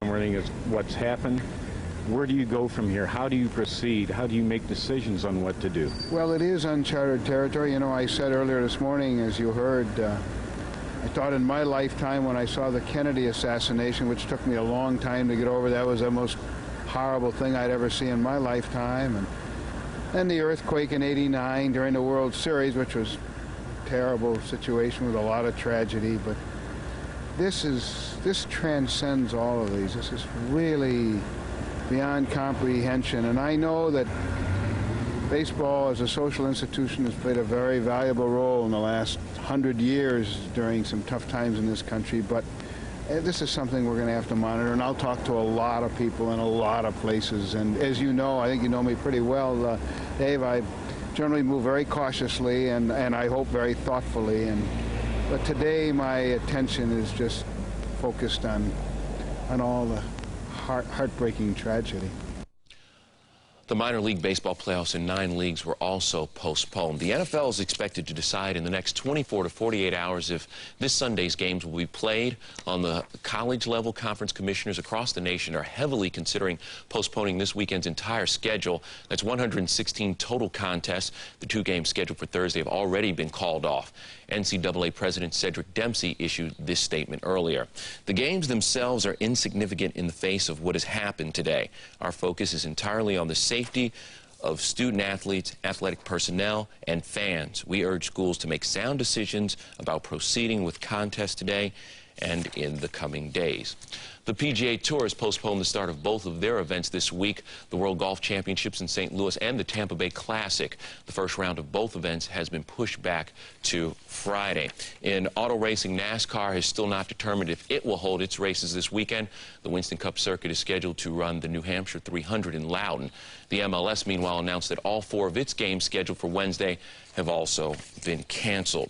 Learning is what's happened. Where do you go from here? How do you proceed? How do you make decisions on what to do? Well, it is uncharted territory. You know, I said earlier this morning, as you heard, I thought in my lifetime when I saw the Kennedy assassination, which took me a long time to get over, that was the most horrible thing I'd ever seen in my lifetime. And then the earthquake in '89 during the World Series, which was a terrible situation with a lot of tragedy. But this transcends all of these. This is really beyond comprehension. And I know that baseball as a social institution has played a very valuable role in the last 100 years during some tough times in this country, but this is something we're going to have to monitor, and I'll talk to a lot of people in a lot of places. And as you know, I think you know me pretty well, Dave, I generally move very cautiously and I hope very thoughtfully. But today my attention is just focused on all the heartbreaking tragedy. The minor league baseball playoffs in 9 leagues were also postponed. The NFL is expected to decide in the next 24 to 48 hours if this Sunday's games will be played. On the college level, conference commissioners across the nation are heavily considering postponing this weekend's entire schedule. That's 116 total contests. The 2 games scheduled for Thursday have already been called off. NCAA President Cedric Dempsey issued this statement earlier. The games themselves are insignificant in the face of what has happened today. Our focus is entirely on the safety of student athletes, athletic personnel, and fans. We urge schools to make sound decisions about proceeding with contests today and in the coming days. The PGA Tour has postponed the start of both of their events this week, the World Golf Championships in St. Louis and the Tampa Bay Classic. The first round of both events has been pushed back to Friday. In auto racing, NASCAR has still not determined if it will hold its races this weekend. The Winston Cup circuit is scheduled to run the New Hampshire 300 in Loudon. The MLS, meanwhile, announced that all 4 of its games scheduled for Wednesday have also been canceled.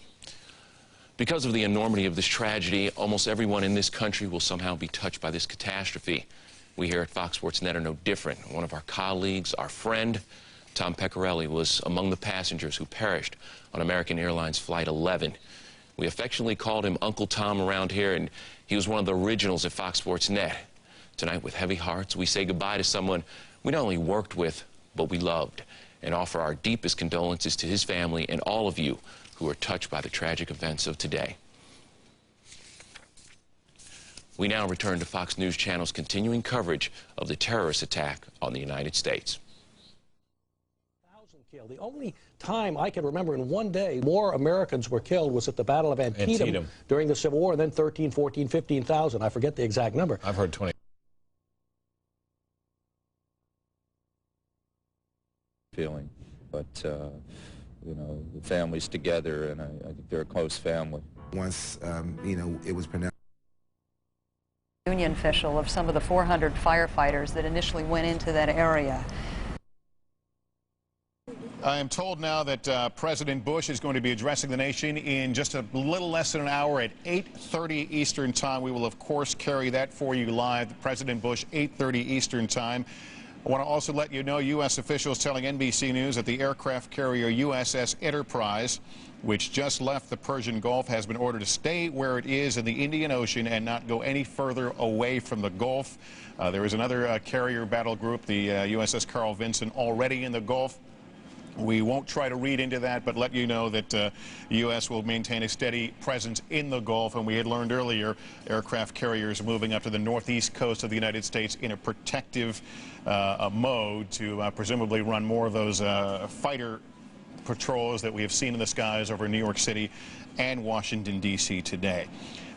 Because of the enormity of this tragedy, almost everyone in this country will somehow be touched by this catastrophe. We here at Fox Sports Net are no different. One of our colleagues, our friend, Tom Pecorelli, was among the passengers who perished on American Airlines Flight 11. We affectionately called him Uncle Tom around here, and he was one of the originals at Fox Sports Net. Tonight, with heavy hearts, we say goodbye to someone we not only worked with, but we loved, and offer our deepest condolences to his family and all of you who are touched by the tragic events of today. We now return to Fox News Channel's continuing coverage of the terrorist attack on the United States. The only time I can remember in one day more Americans were killed was at the Battle of Antietam during the Civil War, and then 13, 14, 15,000. I forget the exact number. I've heard 20. Feeling, but you know, the family's together, and I think they're a close family. Once, you know, it was pronounced. Union official of some of the 400 firefighters that initially went into that area. I am told now that President Bush is going to be addressing the nation in just a little less than an hour at 8:30 Eastern Time. We will, of course, carry that for you live. President Bush, 8:30 Eastern Time. I want to also let you know U.S. officials telling NBC News that the aircraft carrier USS Enterprise, which just left the Persian Gulf, has been ordered to stay where it is in the Indian Ocean and not go any further away from the Gulf. There is another carrier battle group, the USS Carl Vinson, already in the Gulf. We won't try to read into that, but let you know that the U.S. will maintain a steady presence in the Gulf. And we had learned earlier aircraft carriers moving up to the northeast coast of the United States in a protective mode to presumably run more of those fighter patrols that we have seen in the skies over New York City and Washington, D.C. today.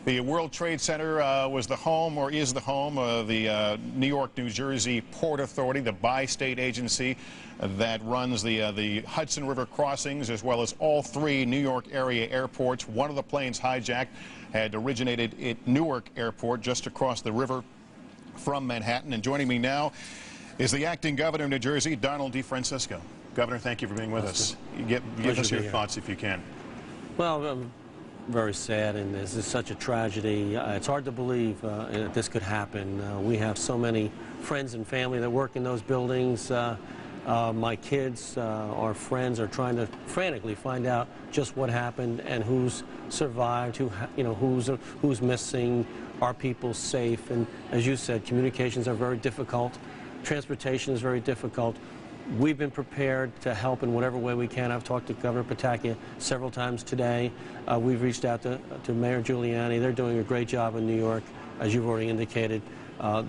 The World Trade Center was the home, or is the home, of the New York, New Jersey Port Authority, the bi-state agency that runs the Hudson River crossings, as well as all 3 New York area airports. One of the planes hijacked had originated at Newark Airport, just across the river from Manhattan. And joining me now is the acting governor of New Jersey, Donald DeFrancisco. Governor, thank you for being with us. Give us your thoughts if you can. Well, very sad, and this is such a tragedy. It's hard to believe that this could happen. We have so many friends and family that work in those buildings. My kids, our friends, are trying to frantically find out just what happened and who's survived, who's missing, our people safe. And as you said, communications are very difficult. Transportation is very difficult. We've been prepared to help in whatever way we can. I've talked to Governor Pataki several times today. We've reached out to Mayor Giuliani. They're doing a great job in New York, as you've already indicated.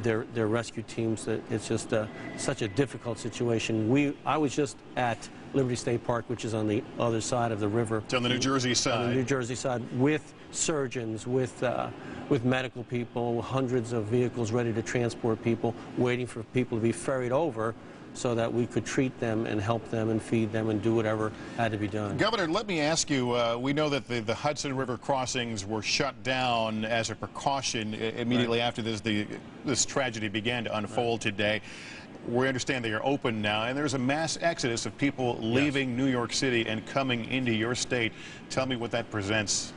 Their rescue teams, it's just such a difficult situation. I was just at Liberty State Park, which is on the other side of the river. It's on the New Jersey side. On the New Jersey side, with surgeons, with medical people, hundreds of vehicles ready to transport people, waiting for people to be ferried over so that we could treat them and help them and feed them and do whatever had to be done. Governor, let me ask you, we know that the Hudson River crossings were shut down as a precaution immediately after this tragedy began to unfold today. We understand they are open now, and there's a mass exodus of people leaving New York City and coming into your state. Tell me what that presents.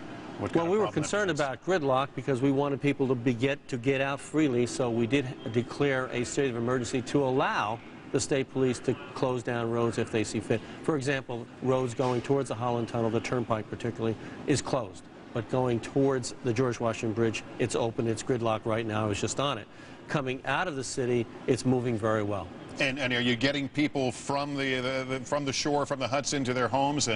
Well, we were concerned about gridlock because we wanted people to get out freely, so we did declare a state of emergency to allow the state police to close down roads if they see fit. For example, roads going towards the Holland Tunnel, the Turnpike particularly, is closed. But going towards the George Washington Bridge, it's open, it's gridlocked right now, I was just on it. Coming out of the city, it's moving very well. And are you getting people from the shore, from the Hudson to their homes?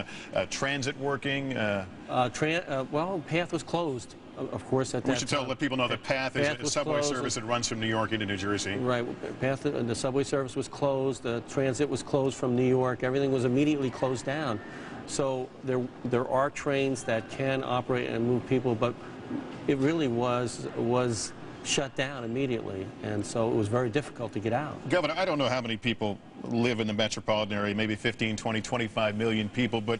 Transit working? Well, PATH was closed, of course, at that time. We should let people know that PATH is a subway service that runs from New York into New Jersey. Right. PATH, the subway service was closed. The transit was closed from New York. Everything was immediately closed down. So there are trains that can operate and move people, but it really was shut down immediately, and so it was very difficult to get out. Governor, I don't know how many people live in the metropolitan area, maybe 15, 20, 25 million people, but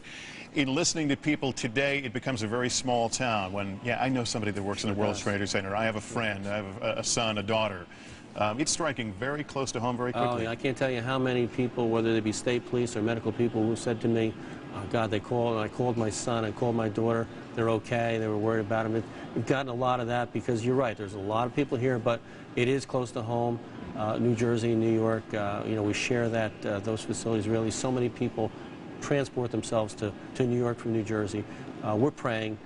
in listening to people today, it becomes a very small town. I know somebody that works in the World Trade Center. I have a friend, I have a son, a daughter. It's striking very close to home very quickly. Oh, yeah, I can't tell you how many people, whether they be state police or medical people, who said to me, oh, God, I called my son, I called my daughter, they're okay, they were worried about him. We've gotten a lot of that because you're right, there's a lot of people here, but it is close to home. New Jersey, New York, we share those facilities really. So many people transport themselves to New York from New Jersey. We're praying.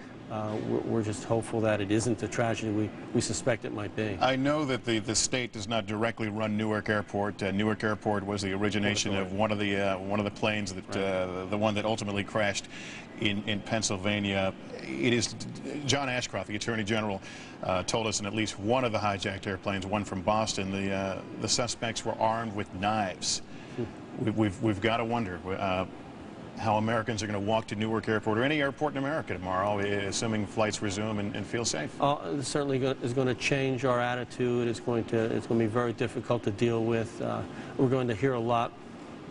We're just hopeful that it isn't the tragedy we suspect it might be. I know that the state does not directly run Newark Airport. Newark Airport was the origination of one of the planes that the one that ultimately crashed in Pennsylvania. It is John Ashcroft, the Attorney General, told us in at least one of the hijacked airplanes, one from Boston, the suspects were armed with knives. We've got to wonder how Americans are going to walk to Newark Airport or any airport in America tomorrow, assuming flights resume, and feel safe. It certainly is going to change our attitude. It's going to be very difficult to deal with. We're going to hear a lot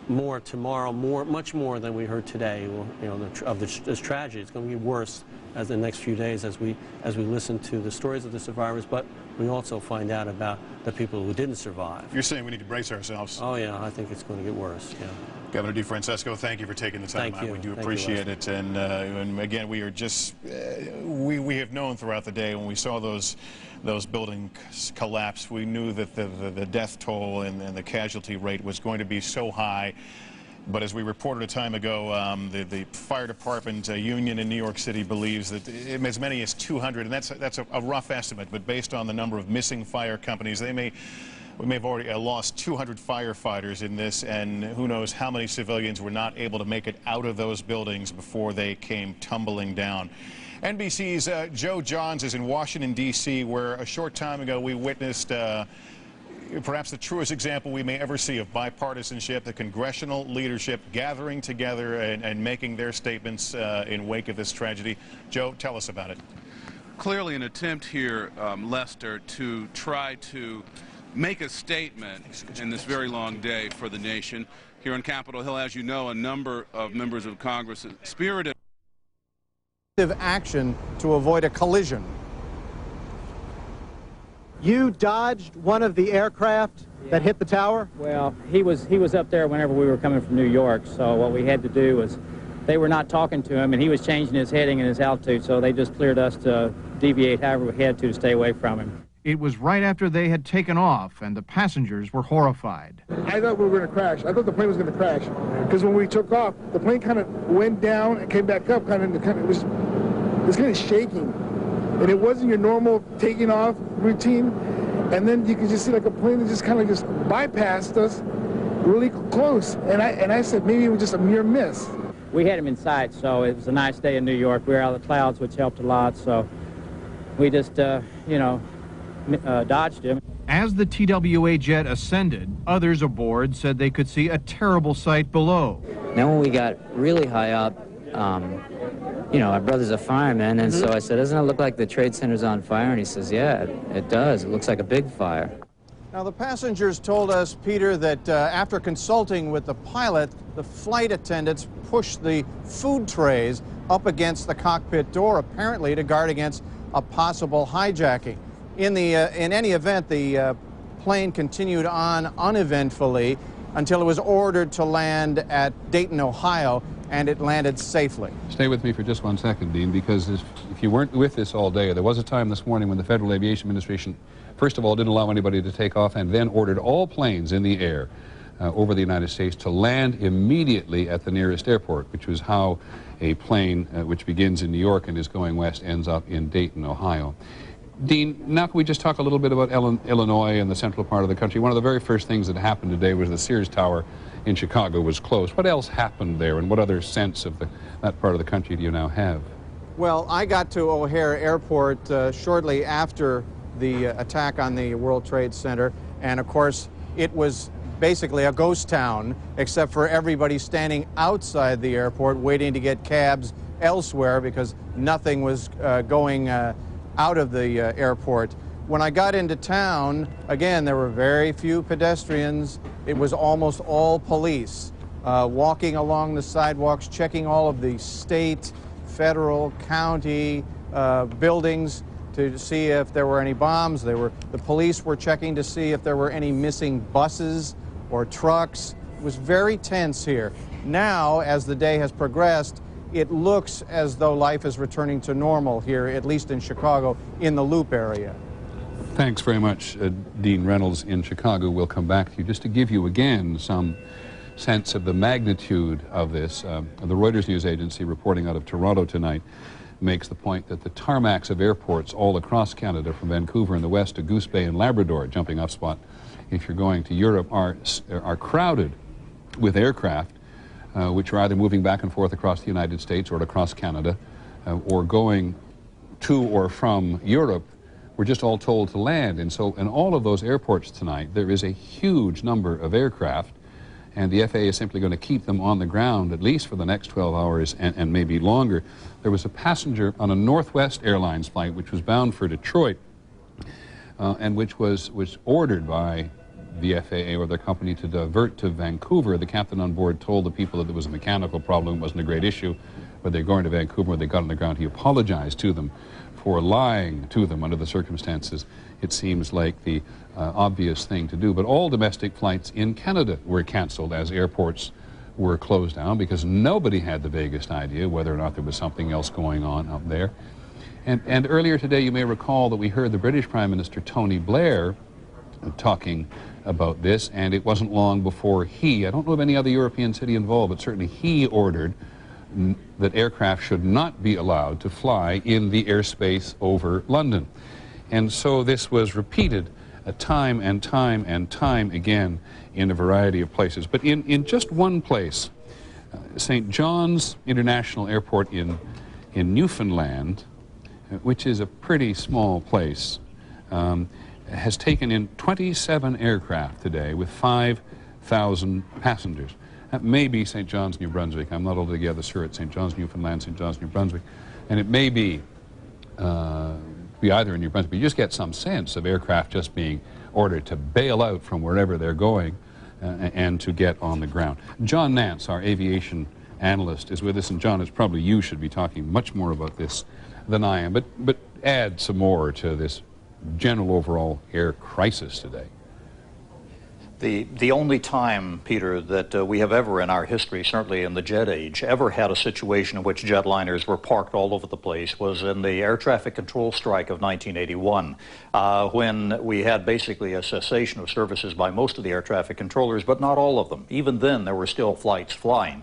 more tomorrow, much more than we heard today. Of this tragedy. It's going to be worse as the next few days as we listen to the stories of the survivors, but we also find out about the people who didn't survive. You're saying we need to brace ourselves. Oh yeah, I think it's going to get worse. Yeah. Governor DeFrancesco, thank you for taking the time out. We do appreciate it. And again, we are just, we have known throughout the day when we saw those buildings collapse, we knew that the death toll and the casualty rate was going to be so high. But as we reported a time ago, the fire department union in New York City believes that as many as 200, and that's a rough estimate, but based on the number of missing fire companies, we may have already lost 200 firefighters in this, and who knows how many civilians were not able to make it out of those buildings before they came tumbling down. NBC's Joe Johns is in Washington, D.C., where a short time ago we witnessed perhaps the truest example we may ever see of bipartisanship, the congressional leadership gathering together and making their statements in wake of this tragedy. Joe, tell us about it. Clearly an attempt here, Lester, to try to make a statement in this very long day for the nation. Here on Capitol Hill, as you know, a number of members of Congress spirited action to avoid a collision. You dodged one of the aircraft that hit the tower? Well, he was up there whenever we were coming from New York, so what we had to do was, they were not talking to him, and he was changing his heading and his altitude, so they just cleared us to deviate however we had to stay away from him. It was right after they had taken off, and the passengers were horrified. I thought we were going to crash. I thought the plane was going to crash, because when we took off, the plane kind of went down and came back up, it was kind of shaking. and it wasn't your normal taking off routine. And then you could just see like a plane that just kind of just bypassed us really close. And I said maybe it was just a mere miss. We had him in sight, so it was a nice day in New York. We were out of the clouds, which helped a lot, so we just, you know, dodged him. As the TWA jet ascended, others aboard said they could see a terrible sight below. Then when we got really high up, you know, our brother's a fireman, and so I said, doesn't it look like the Trade Center's on fire? And he says, yeah, it does. It looks like a big fire. Now, the passengers told us, Peter, that after consulting with the pilot, the flight attendants pushed the food trays up against the cockpit door, apparently to guard against a possible hijacking. In any event, the plane continued on uneventfully until it was ordered to land at Dayton, Ohio, and it landed safely. Stay with me for just 1 second, Dean, because if you weren't with this all day, there was a time this morning when the Federal Aviation Administration, first of all, didn't allow anybody to take off and then ordered all planes in the air over the United States to land immediately at the nearest airport, which was how a plane which begins in New York and is going west ends up in Dayton, Ohio. Dean, now can we just talk a little bit about Illinois and the central part of the country? One of the very first things that happened today was the Sears Tower in Chicago was closed. What else happened there, and what other sense of that part of the country do you now have? Well, I got to O'Hare Airport shortly after the attack on the World Trade Center, and of course it was basically a ghost town, except for everybody standing outside the airport waiting to get cabs elsewhere because nothing was going out of the airport. When I got into town, again, there were very few pedestrians. It was almost all police walking along the sidewalks, checking all of the state, federal, county buildings to see if there were any bombs. The police were checking to see if there were any missing buses or trucks. It was very tense here. Now, as the day has progressed, it looks as though life is returning to normal here, at least in Chicago, in the Loop area. Thanks very much, Dean Reynolds in Chicago. We'll come back to you just to give you again some sense of the magnitude of this. The Reuters news agency reporting out of Toronto tonight makes the point that the tarmacs of airports all across Canada, from Vancouver in the west to Goose Bay in Labrador, jumping off spot if you're going to Europe, are crowded with aircraft which are either moving back and forth across the United States or across Canada or going to or from Europe. We're just all told to land. And so in all of those airports tonight, there is a huge number of aircraft, and the FAA is simply going to keep them on the ground at least for the next 12 hours and maybe longer. There was a passenger on a Northwest Airlines flight which was bound for Detroit and which was ordered by the FAA or their company to divert to Vancouver. The captain on board told the people that there was a mechanical problem, it wasn't a great issue, but they're going to Vancouver. When they got on the ground, he apologized to them for lying to them under the circumstances. It seems like the obvious thing to do. But all domestic flights in Canada were canceled as airports were closed down because nobody had the vaguest idea whether or not there was something else going on up there. And earlier today, you may recall that we heard the British Prime Minister Tony Blair talking about this, and it wasn't long before I don't know of any other European city involved, but certainly he ordered that aircraft should not be allowed to fly in the airspace over London. And so this was repeated time and time and time again in a variety of places. But in just one place, St. John's International Airport in Newfoundland, which is a pretty small place, has taken in 27 aircraft today with 5,000 passengers. That may be St. John's, New Brunswick. I'm not altogether sure it's St. John's, Newfoundland, St. John's, New Brunswick. And it may be either in New Brunswick. You just get some sense of aircraft just being ordered to bail out from wherever they're going and to get on the ground. John Nance, our aviation analyst, is with us. And John, it's probably you should be talking much more about this than I am. But add some more to this general overall air crisis today. The only time, Peter, that we have ever in our history, certainly in the jet age, ever had a situation in which jetliners were parked all over the place was in the air traffic control strike of 1981, when we had basically a cessation of services by most of the air traffic controllers, but not all of them. Even then, there were still flights flying.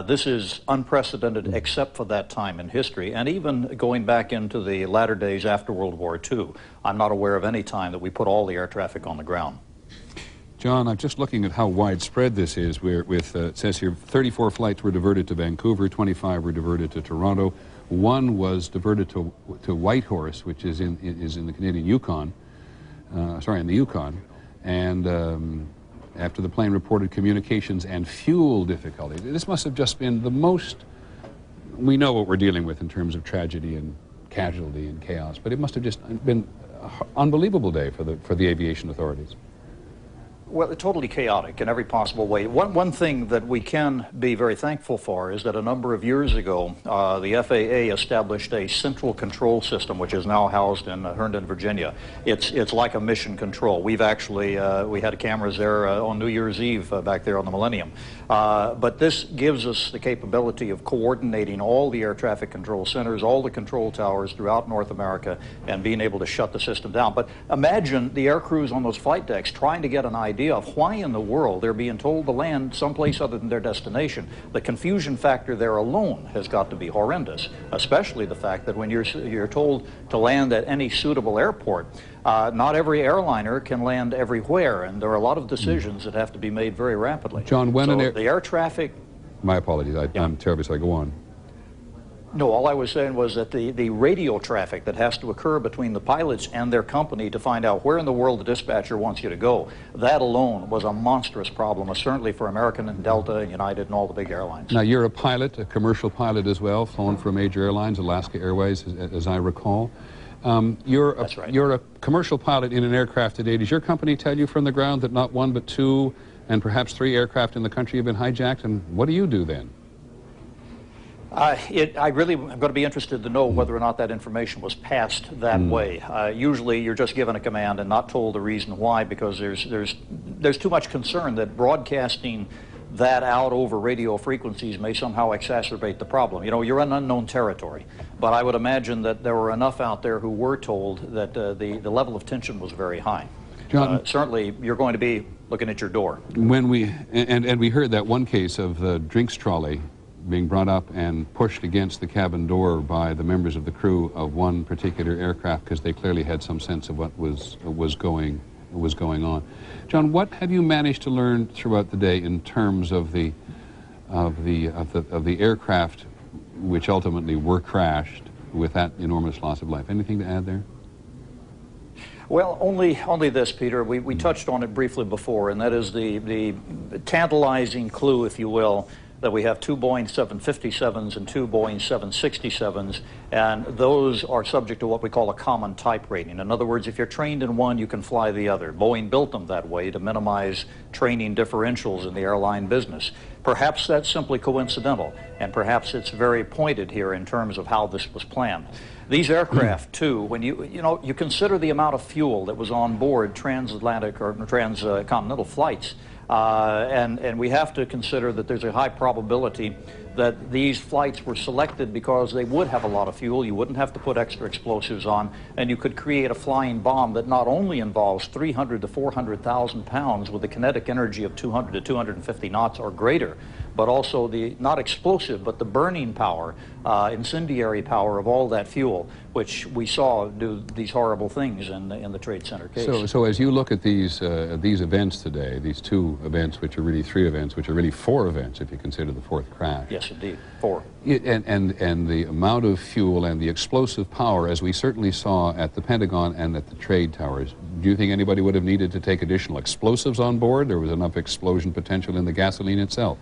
This is unprecedented except for that time in history, and even going back into the latter days after World War II, I'm not aware of any time that we put all the air traffic on the ground. John, I'm just looking at how widespread this is. It says here 34 flights were diverted to Vancouver, 25 were diverted to Toronto, 1 was diverted to Whitehorse, which is in the Canadian Yukon, in the Yukon, and after the plane reported communications and fuel difficulties. This must have just been the most, we know what we're dealing with in terms of tragedy and casualty and chaos, but it must have just been an unbelievable day for the aviation authorities. Well, totally chaotic in every possible way. One thing that we can be very thankful for is that a number of years ago, the FAA established a central control system, which is now housed in Herndon, Virginia. It's like a mission control. We've actually, we had cameras there on New Year's Eve back there on the Millennium. But this gives us the capability of coordinating all the air traffic control centers, all the control towers throughout North America, and being able to shut the system down. But imagine the air crews on those flight decks trying to get an idea of why in the world they're being told to land someplace other than their destination. The confusion factor there alone has got to be horrendous, especially the fact that when you're told to land at any suitable airport, not every airliner can land everywhere, and there are a lot of decisions that have to be made very rapidly. John, when the air traffic... My apologies, I'm terribly sorry, go on. No, all I was saying was that the radio traffic that has to occur between the pilots and their company to find out where in the world the dispatcher wants you to go, that alone was a monstrous problem, certainly for American and Delta and United and all the big airlines. Now, you're a pilot, a commercial pilot as well, flown for major airlines, Alaska Airways, as I recall. That's right. You're a commercial pilot in an aircraft today. Does your company tell you from the ground that not 1 but 2 and perhaps 3 aircraft in the country have been hijacked? And what do you do then? I really am going to be interested to know whether or not that information was passed that way. Usually you're just given a command and not told the reason why, because there's too much concern that broadcasting that out over radio frequencies may somehow exacerbate the problem. You know, you're in unknown territory, but I would imagine that there were enough out there who were told that the level of tension was very high. John, certainly you're going to be looking at your door. When we heard that one case of the drinks trolley being brought up and pushed against the cabin door by the members of the crew of one particular aircraft because they clearly had some sense of what was going on. John, what have you managed to learn throughout the day in terms of the aircraft which ultimately were crashed with that enormous loss of life? Anything to add there? Well, only this, Peter. We touched on it briefly before, and that is the tantalizing clue, if you will, that we have 2 Boeing 757s and 2 Boeing 767s, and those are subject to what we call a common type rating. In other words, if you're trained in one, you can fly the other. Boeing built them that way to minimize training differentials in the airline business. Perhaps that's simply coincidental, and perhaps it's very pointed here in terms of how this was planned. These aircraft, too, when you consider the amount of fuel that was on board transatlantic or transcontinental flights, and we have to consider that there's a high probability that these flights were selected because they would have a lot of fuel, you wouldn't have to put extra explosives on, and you could create a flying bomb that not only involves 300 to 400,000 pounds with a kinetic energy of 200 to 250 knots or greater, but also the, not explosive, but the burning power, incendiary power of all that fuel, which we saw do these horrible things in the Trade Center case. So as you look at these events today, these 2 events, which are really 3 events, which are really 4 events if you consider the 4th crash. Yes, indeed, 4. And the amount of fuel and the explosive power, as we certainly saw at the Pentagon and at the trade towers, do you think anybody would have needed to take additional explosives on board? There was enough explosion potential in the gasoline itself.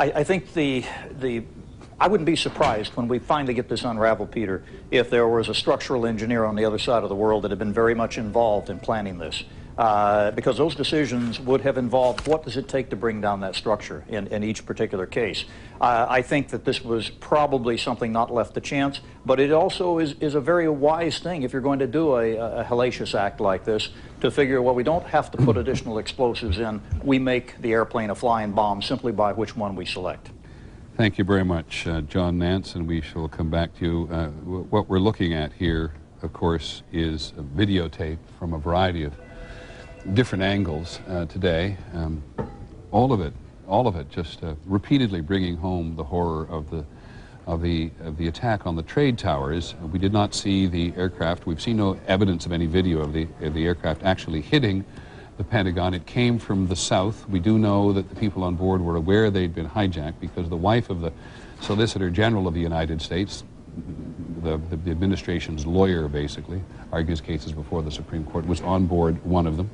I think I wouldn't be surprised when we finally get this unraveled, Peter, if there was a structural engineer on the other side of the world that had been very much involved in planning this. because those decisions would have involved what does it take to bring down that structure in each particular case. I think that this was probably something not left to chance, but it also is a very wise thing if you're going to do a hellacious act like this to figure, well, we don't have to put additional explosives in. We make the airplane a flying bomb simply by which one we select. Thank you very much, John Nance, and we shall come back to you. What we're looking at here, of course, is a videotape from a variety of different angles today. All of it just repeatedly bringing home the horror of the attack on the trade towers. We did not see the aircraft. We've seen no evidence of any video of the aircraft actually hitting the Pentagon. It came from the south. We do know that the people on board were aware they'd been hijacked because the wife of the Solicitor General of the United States, the administration's lawyer, basically, argues cases before the Supreme Court, was on board one of them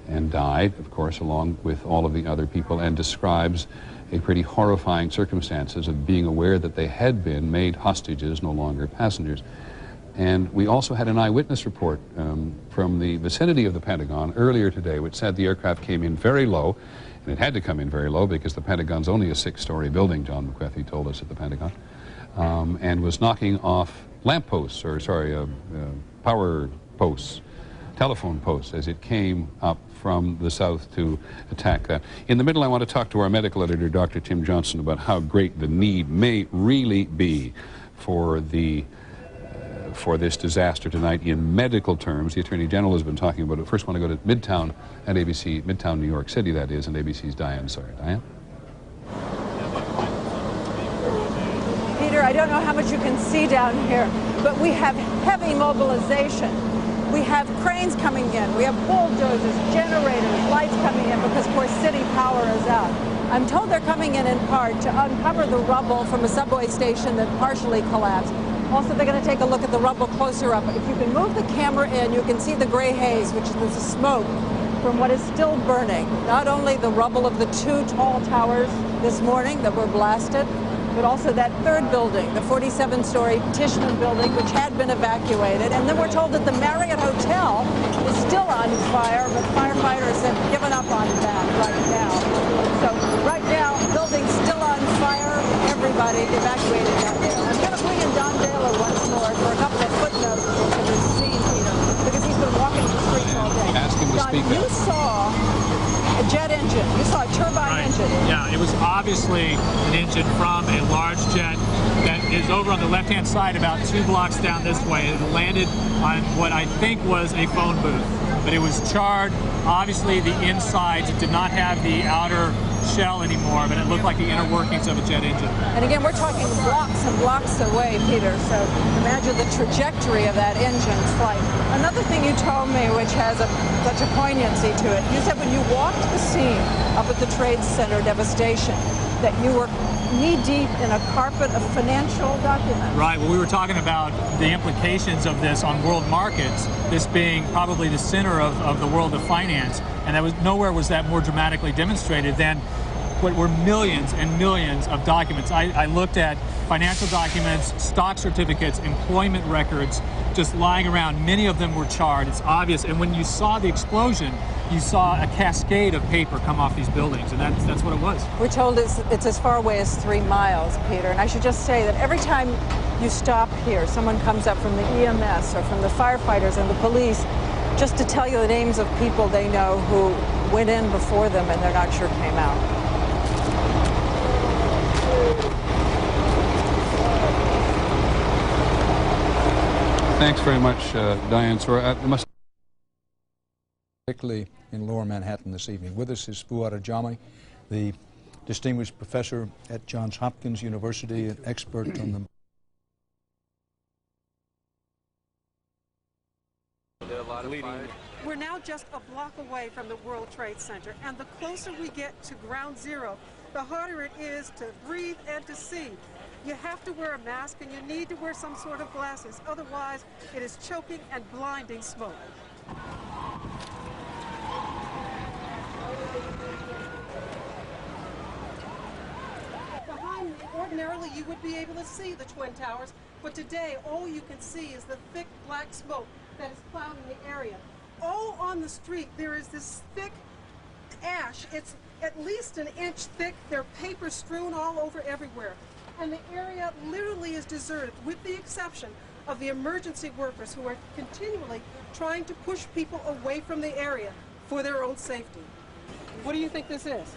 and died, of course, along with all of the other people, and describes a pretty horrifying circumstances of being aware that they had been made hostages, no longer passengers. And we also had an eyewitness report from the vicinity of the Pentagon earlier today, which said the aircraft came in very low, and it had to come in very low because the Pentagon's only a 6-story building, John McWethy told us at the Pentagon, and was knocking off lampposts, or sorry, power posts, telephone posts, as it came up from the south to attack that. In the middle, I want to talk to our medical editor, Dr. Tim Johnson, about how great the need may really be for this disaster tonight in medical terms. The Attorney General has been talking about it. First, I want to go to Midtown at ABC, Midtown, New York City, that is, and ABC's Diane Sawyer. Diane? Peter, I don't know how much you can see down here, but we have heavy mobilization. We have cranes coming in. We have bulldozers, generators, lights coming in because, of course, city power is out. I'm told they're coming in part to uncover the rubble from a subway station that partially collapsed. Also, they're going to take a look at the rubble closer up. If you can move the camera in, you can see the gray haze, which is the smoke from what is still burning. Not only the rubble of the 2 tall towers this morning that were blasted, but also that 3rd building, the 47-story Tishman building, which had been evacuated. And then we're told that the Marriott Hotel is still on fire, but firefighters have given up on that right now. So right now, building's still on fire. Everybody evacuated out there. I'm going to bring in Don Baylor once more for a couple of footnotes of this scene, Peter, because he's been walking the streets all day. Ask him to speak up. You saw a jet engine. You saw a turbine engine. Yeah, it was obviously an engine from a large jet that is over on the left-hand side about 2 blocks down this way. It landed on what I think was a phone booth, but it was charred. Obviously, the insides, it did not have the outer shell anymore, but it looked like the inner workings of a jet engine. And again, we're talking blocks and blocks away, Peter, so imagine the trajectory of that engine's flight. Another thing you told me, which has such a poignancy to it, you said when you walked the scene up at the Trade Center devastation, that you were knee-deep in a carpet of financial documents. Right. Well, we were talking about the implications of this on world markets, this being probably the center of the world of finance, and nowhere was that more dramatically demonstrated than what were millions and millions of documents. I looked at financial documents, stock certificates, employment records, just lying around. Many of them were charred. It's obvious. And when you saw the explosion, you saw a cascade of paper come off these buildings, and that's what it was. We're told it's as far away as 3 miles, Peter. And I should just say that every time you stop here, someone comes up from the EMS or from the firefighters and the police just to tell you the names of people they know who went in before them and they're not sure came out. Thanks very much, Diane Sawyer. Particularly in Lower Manhattan this evening. With us is Fouad Ajami, the distinguished professor at Johns Hopkins University, an expert on the We're now just a block away from the World Trade Center, and the closer we get to ground zero, the harder it is to breathe and to see. You have to wear a mask, and you need to wear some sort of glasses. Otherwise, it is choking and blinding smoke. Behind me, ordinarily, you would be able to see the Twin Towers, but today, all you can see is the thick black smoke that is clouding the area. all on the street, there is this thick ash. It's at least an inch thick. There are papers strewn all over everywhere. And the area literally is deserted, with the exception of the emergency workers who are continually trying to push people away from the area for their own safety. What do you think this is?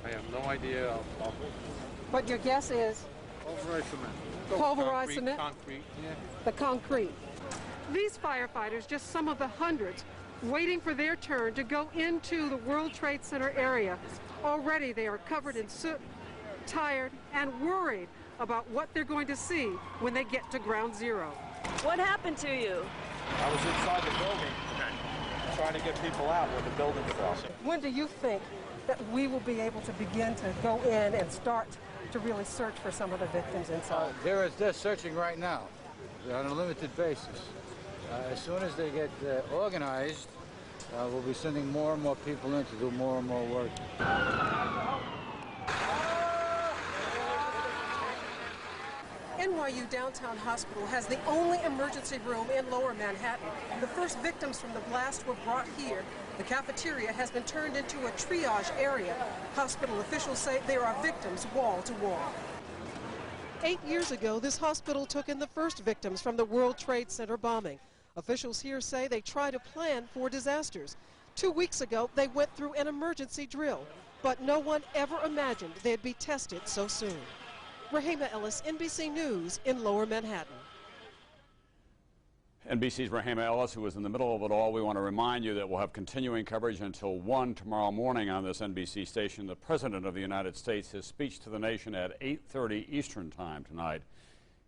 I have no idea. But your guess is? Pulverized cement. Pulverized cement? Concrete, yeah. The concrete. These firefighters, just some of the hundreds, waiting for their turn to go into the World Trade Center area. Already they are covered in soot, tired, and worried about what they're going to see when they get to ground zero. What happened to you? I was inside the building trying to get people out when the building fell. When do you think that we will be able to begin to go in and start to really search for some of the victims inside? They're searching right now on a limited basis. As soon as they get organized, we'll be sending more and more people in to do more and more work. NYU Downtown Hospital has the only emergency room in Lower Manhattan. The first victims from the blast were brought here. The cafeteria has been turned into a triage area. Hospital officials say there are victims wall to wall. 8 years ago, this hospital took in the first victims from the World Trade Center bombing. Officials here say they try to plan for disasters. 2 weeks ago, they went through an emergency drill, but no one ever imagined they'd be tested so soon. Rahema Ellis, NBC News in Lower Manhattan. NBC's Rahema Ellis, who is in the middle of it all. We want to remind you that we'll have continuing coverage until 1 tomorrow morning on this NBC station. The President of the United States, his speech to the nation at 8:30 Eastern Time tonight.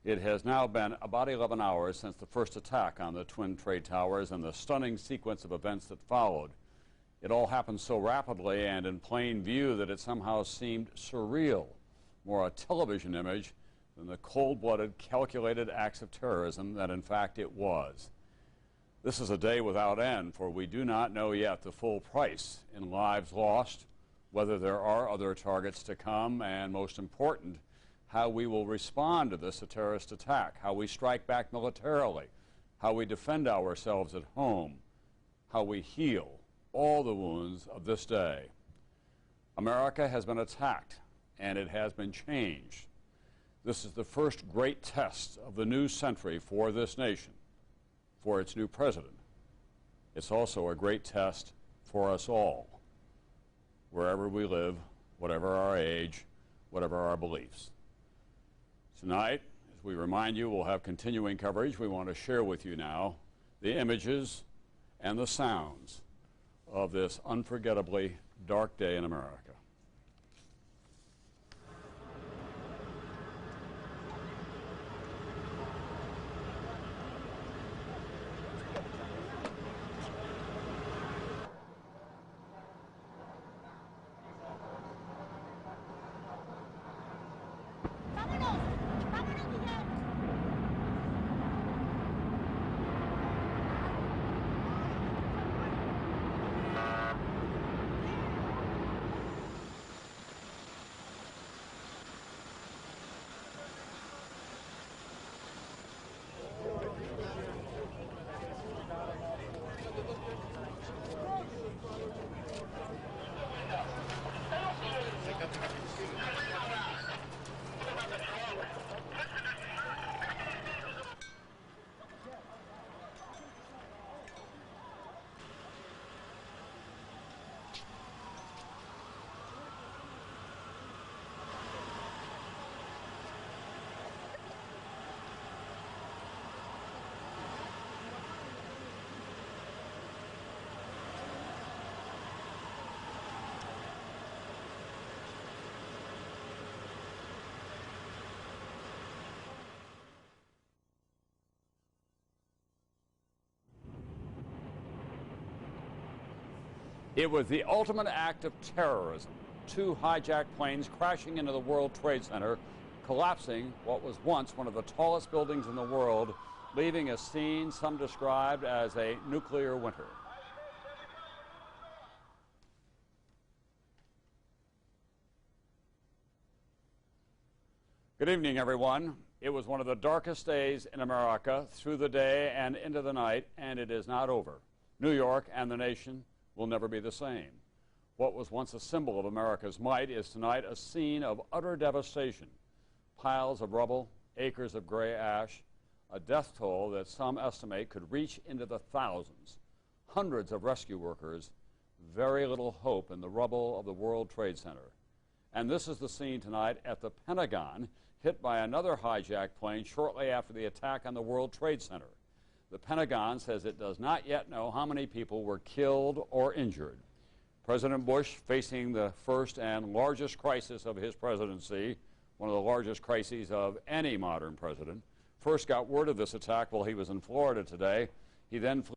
It has now been about 11 hours since the first attack on the Twin Trade Towers and the stunning sequence of events that followed. It all happened so rapidly and in plain view that it somehow seemed surreal, more a television image than the cold-blooded, calculated acts of terrorism that in fact it was. This is a day without end, for we do not know yet the full price in lives lost, whether there are other targets to come, and most important, how we will respond to this terrorist attack, how we strike back militarily, how we defend ourselves at home, how we heal all the wounds of this day. America has been attacked, and it has been changed. This is the first great test of the new century for this nation, for its new president. It's also a great test for us all, wherever we live, whatever our age, whatever our beliefs. Tonight, as we remind you, we'll have continuing coverage. We want to share with you now the images and the sounds of this unforgettably dark day in America. It was the ultimate act of terrorism. 2 hijacked planes crashing into the World Trade Center, collapsing what was once one of the tallest buildings in the world, leaving a scene some described as a nuclear winter. Good evening, everyone. It was one of the darkest days in America through the day and into the night, and it is not over. New York and the nation will never be the same. What was once a symbol of America's might is tonight a scene of utter devastation. Piles of rubble, acres of gray ash, a death toll that some estimate could reach into the thousands. Hundreds of rescue workers, very little hope in the rubble of the World Trade Center. And this is the scene tonight at the Pentagon, hit by another hijacked plane shortly after the attack on the World Trade Center. The Pentagon says it does not yet know how many people were killed or injured. President Bush, facing the first and largest crisis of his presidency, one of the largest crises of any modern president, first got word of this attack while he was in Florida today. He then flew.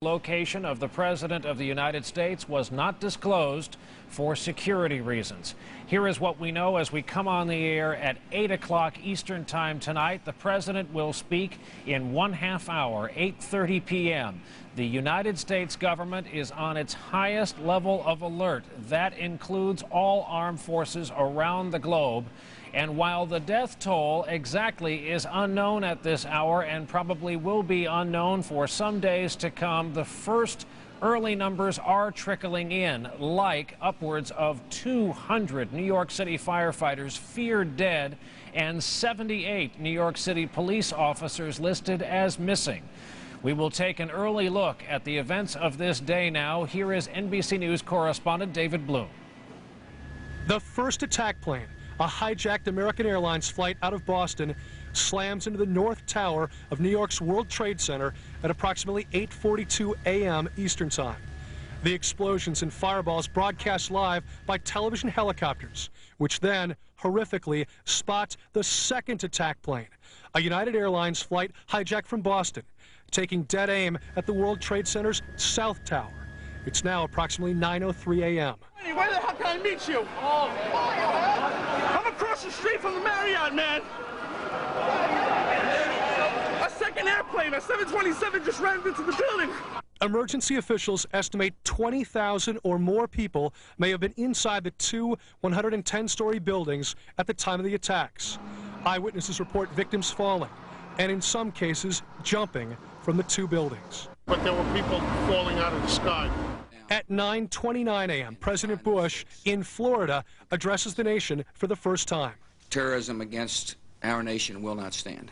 Location of the President of the United States was not disclosed for security reasons. Here is what we know as we come on the air at 8 o'clock Eastern Time tonight. The President will speak in 1/2 hour, 8:30 p.m. The United States government is on its highest level of alert. That includes all armed forces around the globe. And while the death toll exactly is unknown at this hour and probably will be unknown for some days to come, the first early numbers are trickling in, like upwards of 200 New York City firefighters feared dead and 78 New York City police officers listed as missing. We will take an early look at the events of this day now. Here is NBC News correspondent David Bloom. The first attack plane, a hijacked American Airlines flight out of Boston, slams into the North Tower of New York's World Trade Center at approximately 8:42 a.m. Eastern Time. The explosions and fireballs broadcast live by television helicopters, which then horrifically spot the second attack plane, a United Airlines flight hijacked from Boston, taking dead aim at the World Trade Center's South Tower. It's now approximately 9:03 a.m. Hey, where the hell can I meet you? I'm across the street from the Marriott, man. A second airplane, a 727, just ran into the building. Emergency officials estimate 20,000 or more people may have been inside the two 110-story buildings at the time of the attacks. Eyewitnesses report victims falling, and in some cases, jumping from the two buildings. But there were people falling out of the sky. At 9:29 a.m., President Bush in Florida addresses the nation for the first time. Terrorism against our nation will not stand.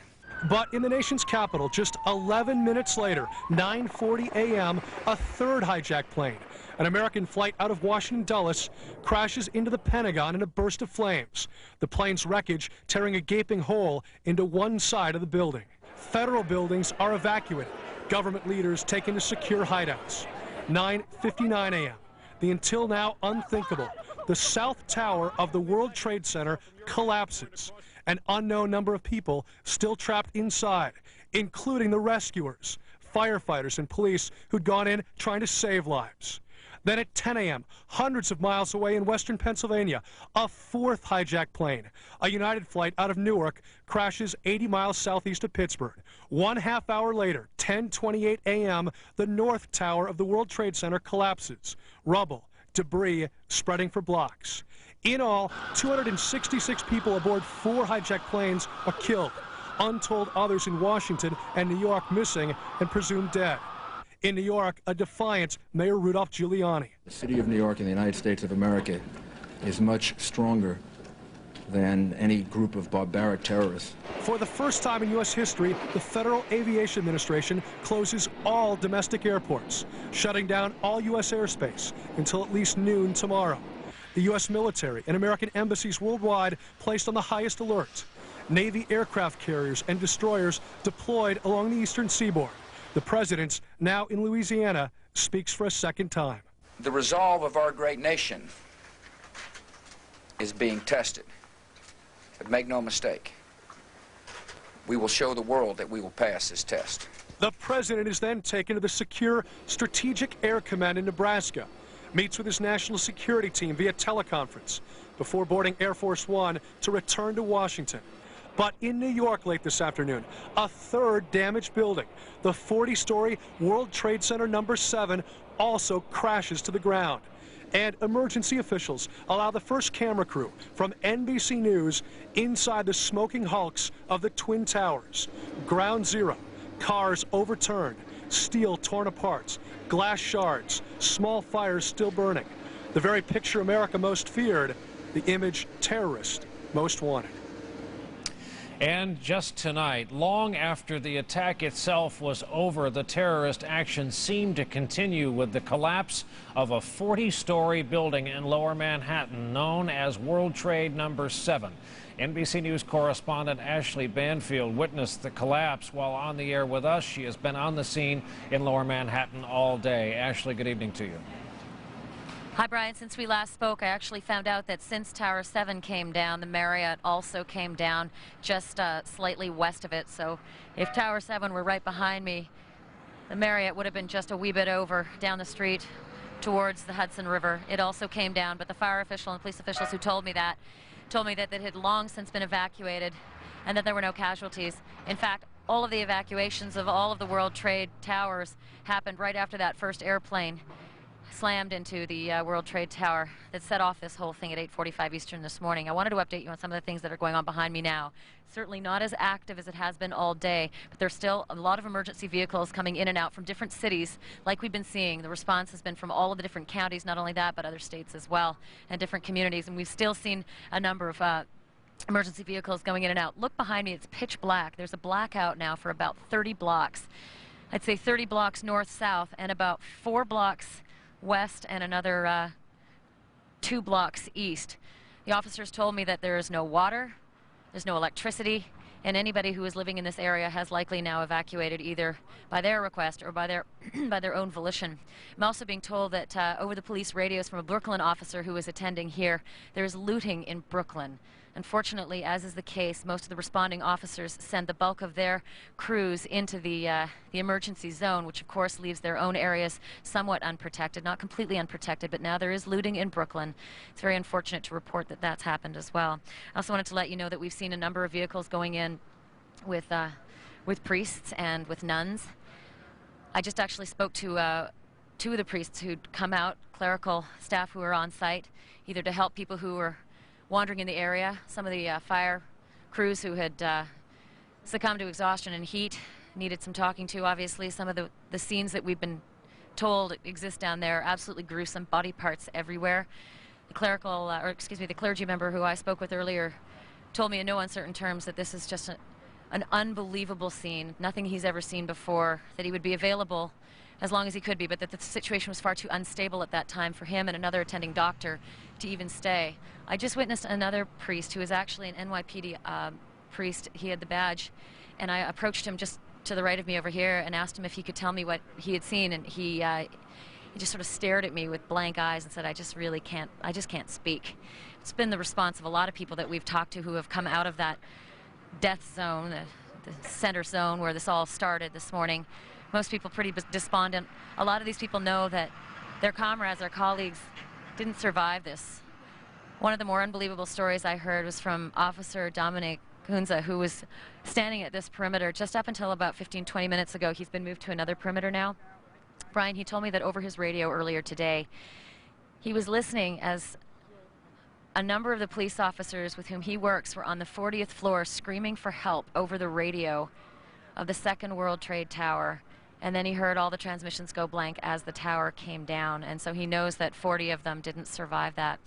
But in the nation's capital, just 11 minutes later, 9:40 a.m., a third hijacked plane, an American flight out of Washington Dulles, crashes into the Pentagon in a burst of flames, the plane's wreckage tearing a gaping hole into one side of the building. Federal buildings are evacuated, government leaders taken to secure hideouts. 9:59 a.m., the until now unthinkable, the South Tower of the World Trade Center collapses. An unknown number of people still trapped inside, including the rescuers, firefighters and police who'd gone in trying to save lives. Then at 10 a.m., hundreds of miles away in western Pennsylvania, a fourth hijacked plane, a United flight out of Newark, crashes 80 miles southeast of Pittsburgh. 1/2 hour later, 10:28 a.m., the North Tower of the World Trade Center collapses. Rubble, debris spreading for blocks. In all, 266 people aboard 4 hijacked planes are killed. Untold others in Washington and New York missing and presumed dead. In New York, a defiant Mayor Rudolph Giuliani. The city of New York and the United States of America is much stronger than any group of barbaric terrorists. For the first time in U.S. history, the Federal Aviation Administration closes all domestic airports, shutting down all U.S. airspace until at least noon tomorrow. The U.S. military and American embassies worldwide placed on the highest alert. Navy aircraft carriers and destroyers deployed along the eastern seaboard. The president, now in Louisiana, speaks for a second time. The resolve of our great nation is being tested. But make no mistake, we will show the world that we will pass this test. The president is then taken to the secure Strategic Air Command in Nebraska, meets with his national security team via teleconference before boarding Air Force One to return to Washington. But in New York late this afternoon, a third damaged building, the 40-story World Trade Center No. 7, also crashes to the ground. And emergency officials allow the first camera crew from NBC News inside the smoking hulks of the Twin Towers. Ground Zero, cars overturned, steel torn apart, glass shards, small fires still burning. The very picture America most feared, the image terrorists most wanted. And just tonight, long after the attack itself was over, the terrorist action seemed to continue with the collapse of a 40-story building in Lower Manhattan known as World Trade No. 7. NBC News correspondent Ashley Banfield witnessed the collapse while on the air with us. She has been on the scene in Lower Manhattan all day. Ashley, good evening to you. Hi, Brian. Since we last spoke, I actually found out that since Tower 7 came down, the Marriott also came down just slightly west of it. So if Tower 7 were right behind me, the Marriott would have been just a wee bit over down the street towards the Hudson River. It also came down, but the fire official and police officials who told me that it had long since been evacuated and that there were no casualties. In fact, all of the evacuations of all of the World Trade Towers happened right after that first airplane slammed into the World Trade Tower that set off this whole thing at 8:45 Eastern this morning. I wanted to update you on some of the things that are going on behind me now. Certainly not as active as it has been all day, but there's still a lot of emergency vehicles coming in and out from different cities like we've been seeing. The response has been from all of the different counties, not only that, but other states as well, and different communities. And we've still seen a number of emergency vehicles going in and out. Look behind me, it's pitch black. There's a blackout now for about 30 blocks. I'd say 30 blocks north-south and about 4 blocks west and another 2 blocks east. The officers told me that there is no water, there's no electricity, and anybody who is living in this area has likely now evacuated either by their request or by their by their own volition. I'm also being told that over the police radios from a Brooklyn officer who is attending here, there is looting in Brooklyn. Unfortunately, as is the case, most of the responding officers send the bulk of their crews into the emergency zone, which of course leaves their own areas somewhat unprotected, not completely unprotected, but now there is looting in Brooklyn. It's very unfortunate to report that that's happened as well. I also wanted to let you know that we've seen a number of vehicles going in with priests and with nuns. I just actually spoke to 2 of the priests who'd come out, clerical staff who were on site, either to help people who were wandering in the area, some of the fire crews who had succumbed to exhaustion and heat, needed some talking to, obviously. Some of the scenes that we've been told exist down there, absolutely gruesome, body parts everywhere. The the clergy member who I spoke with earlier told me in no uncertain terms that this is just an unbelievable scene, nothing he's ever seen before, that he would be available as long as he could be, but that the situation was far too unstable at that time for him and another attending doctor to even stay. I just witnessed another priest who is actually an NYPD priest. He had the badge, and I approached him just to the right of me over here and asked him if he could tell me what he had seen, and he just sort of stared at me with blank eyes and said, I just can't speak. It's been the response of a lot of people that we've talked to who have come out of that death zone, the center zone where this all started this morning. Most people pretty despondent. A lot of these people know that their comrades, their colleagues, didn't survive this. One of the more unbelievable stories I heard was from Officer Dominic Hunza, who was standing at this perimeter just up until about 15-20 minutes ago. He's been moved to another perimeter now. Brian, he told me that over his radio earlier today, he was listening as a number of the police officers with whom he works were on the 40th floor screaming for help over the radio of the second World Trade Tower. And then he heard all the transmissions go blank as the tower came down. And so he knows that 40 of them didn't survive that.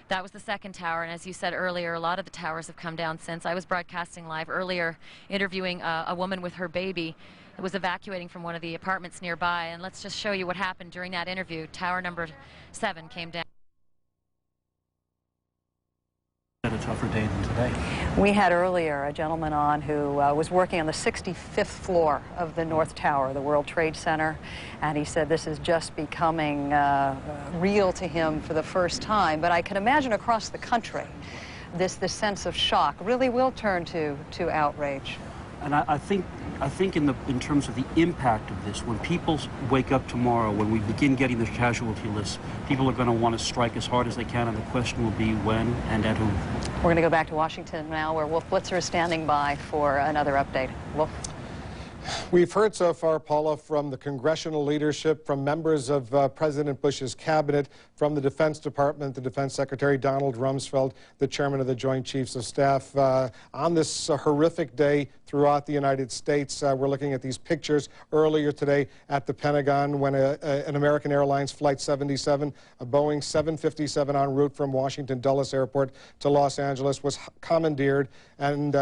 That was the second tower. And as you said earlier, a lot of the towers have come down since. I was broadcasting live earlier, interviewing a woman with her baby that was evacuating from one of the apartments nearby. And let's just show you what happened during that interview. Tower number 7 came down. Had a tougher day than today. We had earlier a gentleman on who was working on the 65th floor of the North Tower, the World Trade Center, and he said this is just becoming real to him for the first time. But I can imagine across the country, this sense of shock really will turn to outrage. And I think in terms of the impact of this, when people wake up tomorrow, when we begin getting the casualty list, people are going to want to strike as hard as they can, and the question will be when and at whom. We're going to go back to Washington now, where Wolf Blitzer is standing by for another update. Wolf. We've heard so far, Paula, from the congressional leadership, from members of President Bush's cabinet, from the Defense Department, the Defense Secretary Donald Rumsfeld, the chairman of the Joint Chiefs of Staff, on this horrific day throughout the United States. We're looking at these pictures earlier today at the Pentagon when an American Airlines Flight 77, a Boeing 757 en route from Washington Dulles Airport to Los Angeles, was commandeered and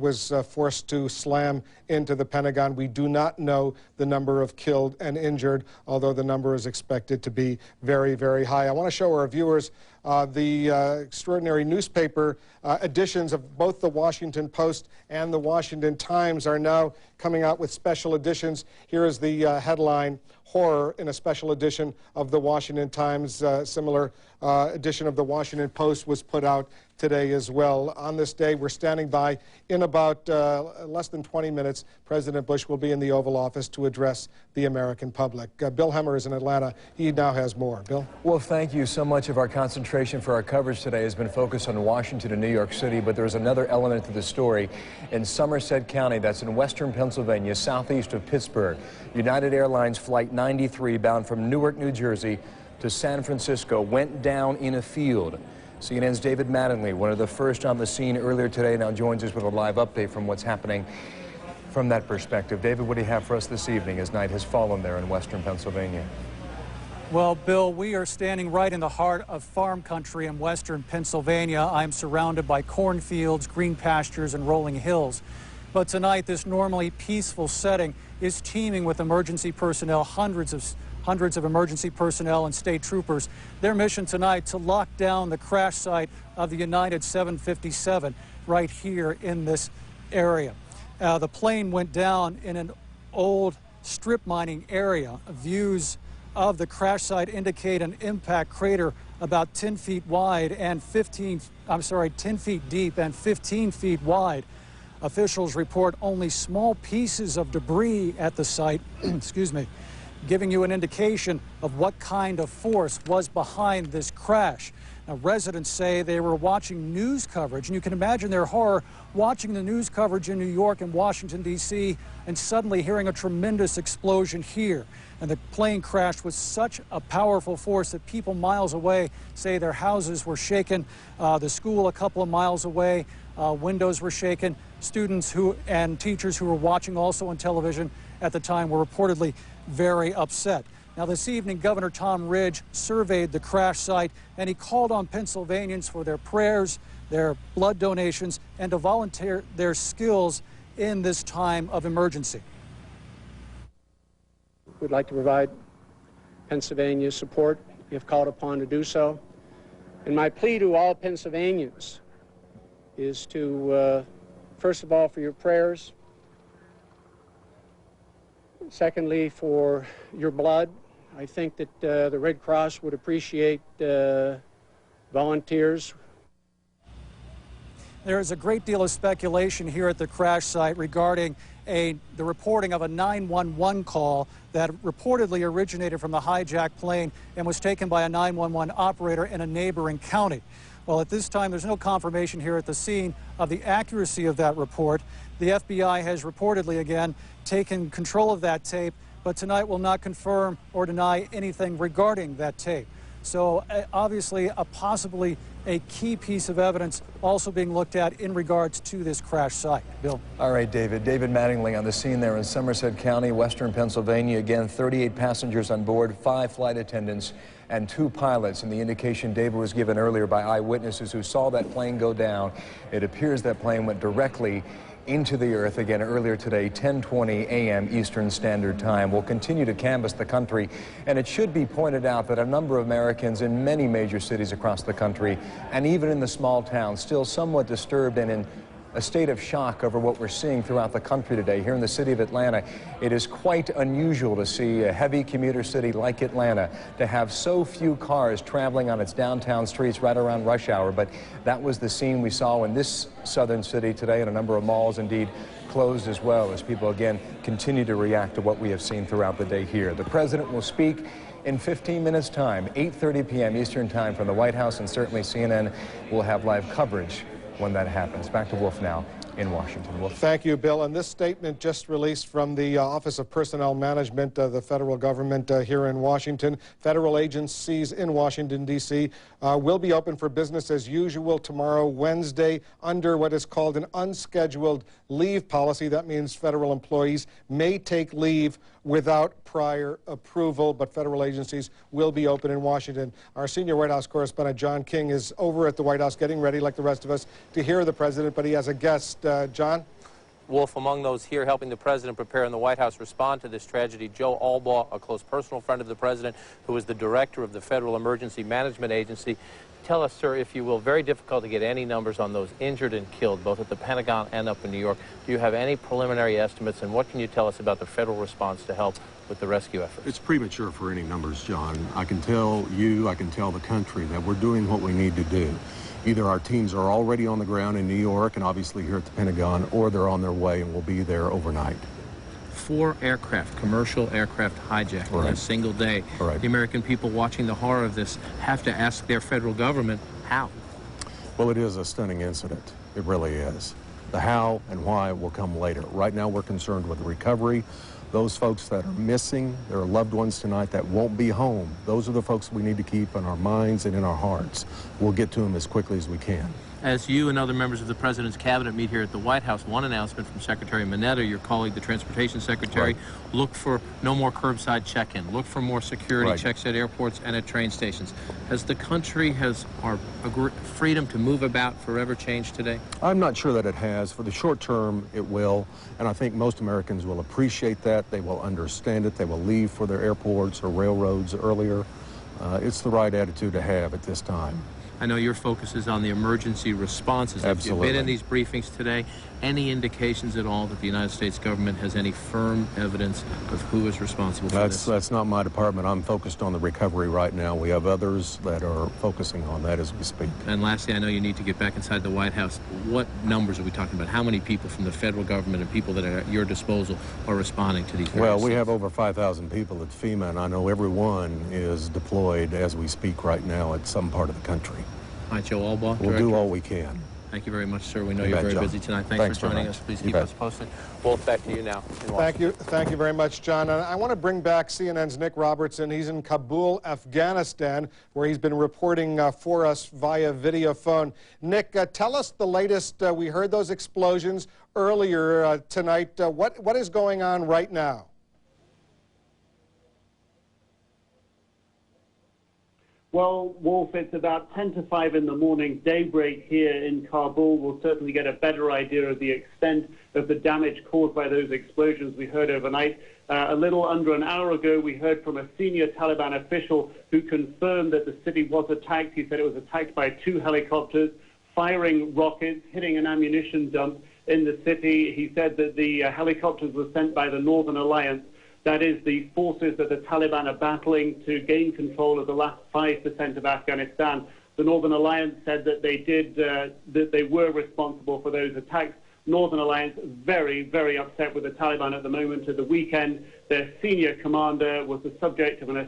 was forced to slam into the Pentagon. We do not know the number of killed and injured, although the number is expected to be very, very high. I want to show our viewers the extraordinary newspaper editions of both the Washington Post and the Washington Times are now coming out with special editions. Here is the headline, "Horror," in a special edition of the Washington Times. Similar edition of the Washington Post was put out today as well. On this day, we're standing by. In about less than 20 minutes, President Bush will be in the Oval Office to address the American public. Bill Hemmer is in Atlanta. He now has more. Bill? Well, thank you. So much of our concentration for our coverage today has been focused on Washington and New York City, but there's another element to the story. In Somerset County, that's in western Pennsylvania, southeast of Pittsburgh, United Airlines Flight 93, bound from Newark, New Jersey to San Francisco, went down in a field. CNN's David Mattingly, one of the first on the scene earlier today, now joins us with a live update from what's happening from that perspective. David, what do you have for us this evening as night has fallen there in western Pennsylvania? Well, Bill, we are standing right in the heart of farm country in western Pennsylvania. I'm surrounded by cornfields, green pastures, and rolling hills. But tonight, this normally peaceful setting is teeming with emergency personnel, hundreds of emergency personnel and state troopers. Their mission tonight to lock down the crash site of the United 757 right here in this area. The plane went down in an old strip mining area. Views of the crash site indicate an impact crater about 10 feet wide and 10 feet deep and 15 feet wide. Officials report only small pieces of debris at the site, excuse me, giving you an indication of what kind of force was behind this crash. Now, residents say they were watching news coverage, and you can imagine their horror watching the news coverage in New York and Washington, D.C., and suddenly hearing a tremendous explosion here. And the plane crashed with such a powerful force that people miles away say their houses were shaken. The school a couple of miles away, windows were shaken. Students and teachers who were watching also on television at the time were reportedly very upset. Now, this evening, Governor Tom Ridge surveyed the crash site, and he called on Pennsylvanians for their prayers, their blood donations, and to volunteer their skills in this time of emergency. We'd like to provide Pennsylvania's support if called upon to do so. And my plea to all Pennsylvanians is to, first of all, for your prayers. Secondly, for your blood. I think that the Red Cross would appreciate volunteers. There is a great deal of speculation here at the crash site regarding the reporting of a 911 call that reportedly originated from the hijacked plane and was taken by a 911 operator in a neighboring county. Well, at this time, there's no confirmation here at the scene of the accuracy of that report. The FBI has reportedly, again, taken control of that tape, but tonight will not confirm or deny anything regarding that tape. So obviously, possibly a key piece of evidence also being looked at in regards to this crash site. Bill. All right, David. David Mattingly on the scene there in Somerset County, western Pennsylvania. Again, 38 passengers on board, 5 flight attendants, and 2 pilots. And the indication David was given earlier by eyewitnesses who saw that plane go down, it appears that plane went directly into the earth again earlier today, 10:20 a.m. Eastern Standard Time. We'll continue to canvass the country, and it should be pointed out that a number of Americans in many major cities across the country, and even in the small towns, still somewhat disturbed and in a state of shock over what we're seeing throughout the country today. Here in the city of Atlanta, it is quite unusual to see a heavy commuter city like Atlanta to have so few cars traveling on its downtown streets right around rush hour. But that was the scene we saw in this southern city today, and a number of malls indeed closed as well, as people again continue to react to what we have seen throughout the day here. The president will speak in 15 minutes time, 8:30 p.m. Eastern Time from the White House, and certainly CNN will have live coverage when that happens. Back to Wolf now in Washington. Well, thank you, Bill. And this statement just released from the Office of Personnel Management of the federal government here in Washington. Federal agencies in Washington, D.C. Will be open for business as usual tomorrow, Wednesday, under what is called an unscheduled leave policy. That means federal employees may take leave without prior approval, but federal agencies will be open in Washington. Our senior White House correspondent, John King, is over at the White House getting ready, like the rest of us, to hear the president, but he has a guest. John? Wolf, among those here helping the president prepare and the White House respond to this tragedy, Joe Albaugh, a close personal friend of the president, who is the director of the Federal Emergency Management Agency. Tell us, sir, if you will, very difficult to get any numbers on those injured and killed, both at the Pentagon and up in New York. Do you have any preliminary estimates, and what can you tell us about the federal response to help with the rescue effort? It's premature for any numbers, John. I can tell you, I can tell the country that we're doing what we need to do. Either our teams are already on the ground in New York and obviously here at the Pentagon, or they're on their way and will be there overnight. 4 aircraft, commercial aircraft hijacked in a single day. The American people watching the horror of this have to ask their federal government how. Well, it is a stunning incident. It really is. The how and why will come later. Right now we're concerned with the recovery. Those folks that are missing, their loved ones tonight that won't be home, those are the folks we need to keep in our minds and in our hearts. We'll get to them as quickly as we can. As you and other members of the president's cabinet meet here at the White House, one announcement from Secretary Mineta, your colleague, the transportation secretary, look for no more curbside check-in, look for more security checks at airports and at train stations. Has the country, has our freedom to move about forever changed today? I'm not sure that it has. For the short term, it will, and I think most Americans will appreciate that. They will understand it. They will leave for their airports or railroads earlier. It's the right attitude to have at this time. I know your focus is on the emergency responses. Absolutely. Have you been in these briefings today? Any indications at all that the United States government has any firm evidence of who is responsible for this? That's not my department. I'm focused on the recovery right now. We have others that are focusing on that as we speak. And lastly, I know you need to get back inside the White House. What numbers are we talking about? How many people from the federal government and people that are at your disposal are responding to these? Well, we have over 5,000 people at FEMA, and I know everyone is deployed as we speak right now at some part of the country. All right, Joe Albaugh, We'll do all we can. Thank you very much, sir. We know you're very busy tonight. Thanks for joining us. Please keep us posted. Wolf, back to you now. Thank you very much, John. And I want to bring back CNN's Nick Robertson. He's in Kabul, Afghanistan, where he's been reporting for us via video phone. Nick, tell us the latest. We heard those explosions earlier tonight. What is going on right now? Well, Wolf, it's about 10 to 5 in the morning, daybreak here in Kabul. We'll certainly get a better idea of the extent of the damage caused by those explosions we heard overnight. A little under an hour ago, we heard from a senior Taliban official who confirmed that the city was attacked. He said it was attacked by 2 helicopters, firing rockets, hitting an ammunition dump in the city. He said that the helicopters were sent by the Northern Alliance. That is the forces that the Taliban are battling to gain control of the last 5% of Afghanistan. The Northern Alliance said that they were responsible for those attacks. Northern Alliance very, very upset with the Taliban at the moment. At the weekend, their senior commander was the subject of a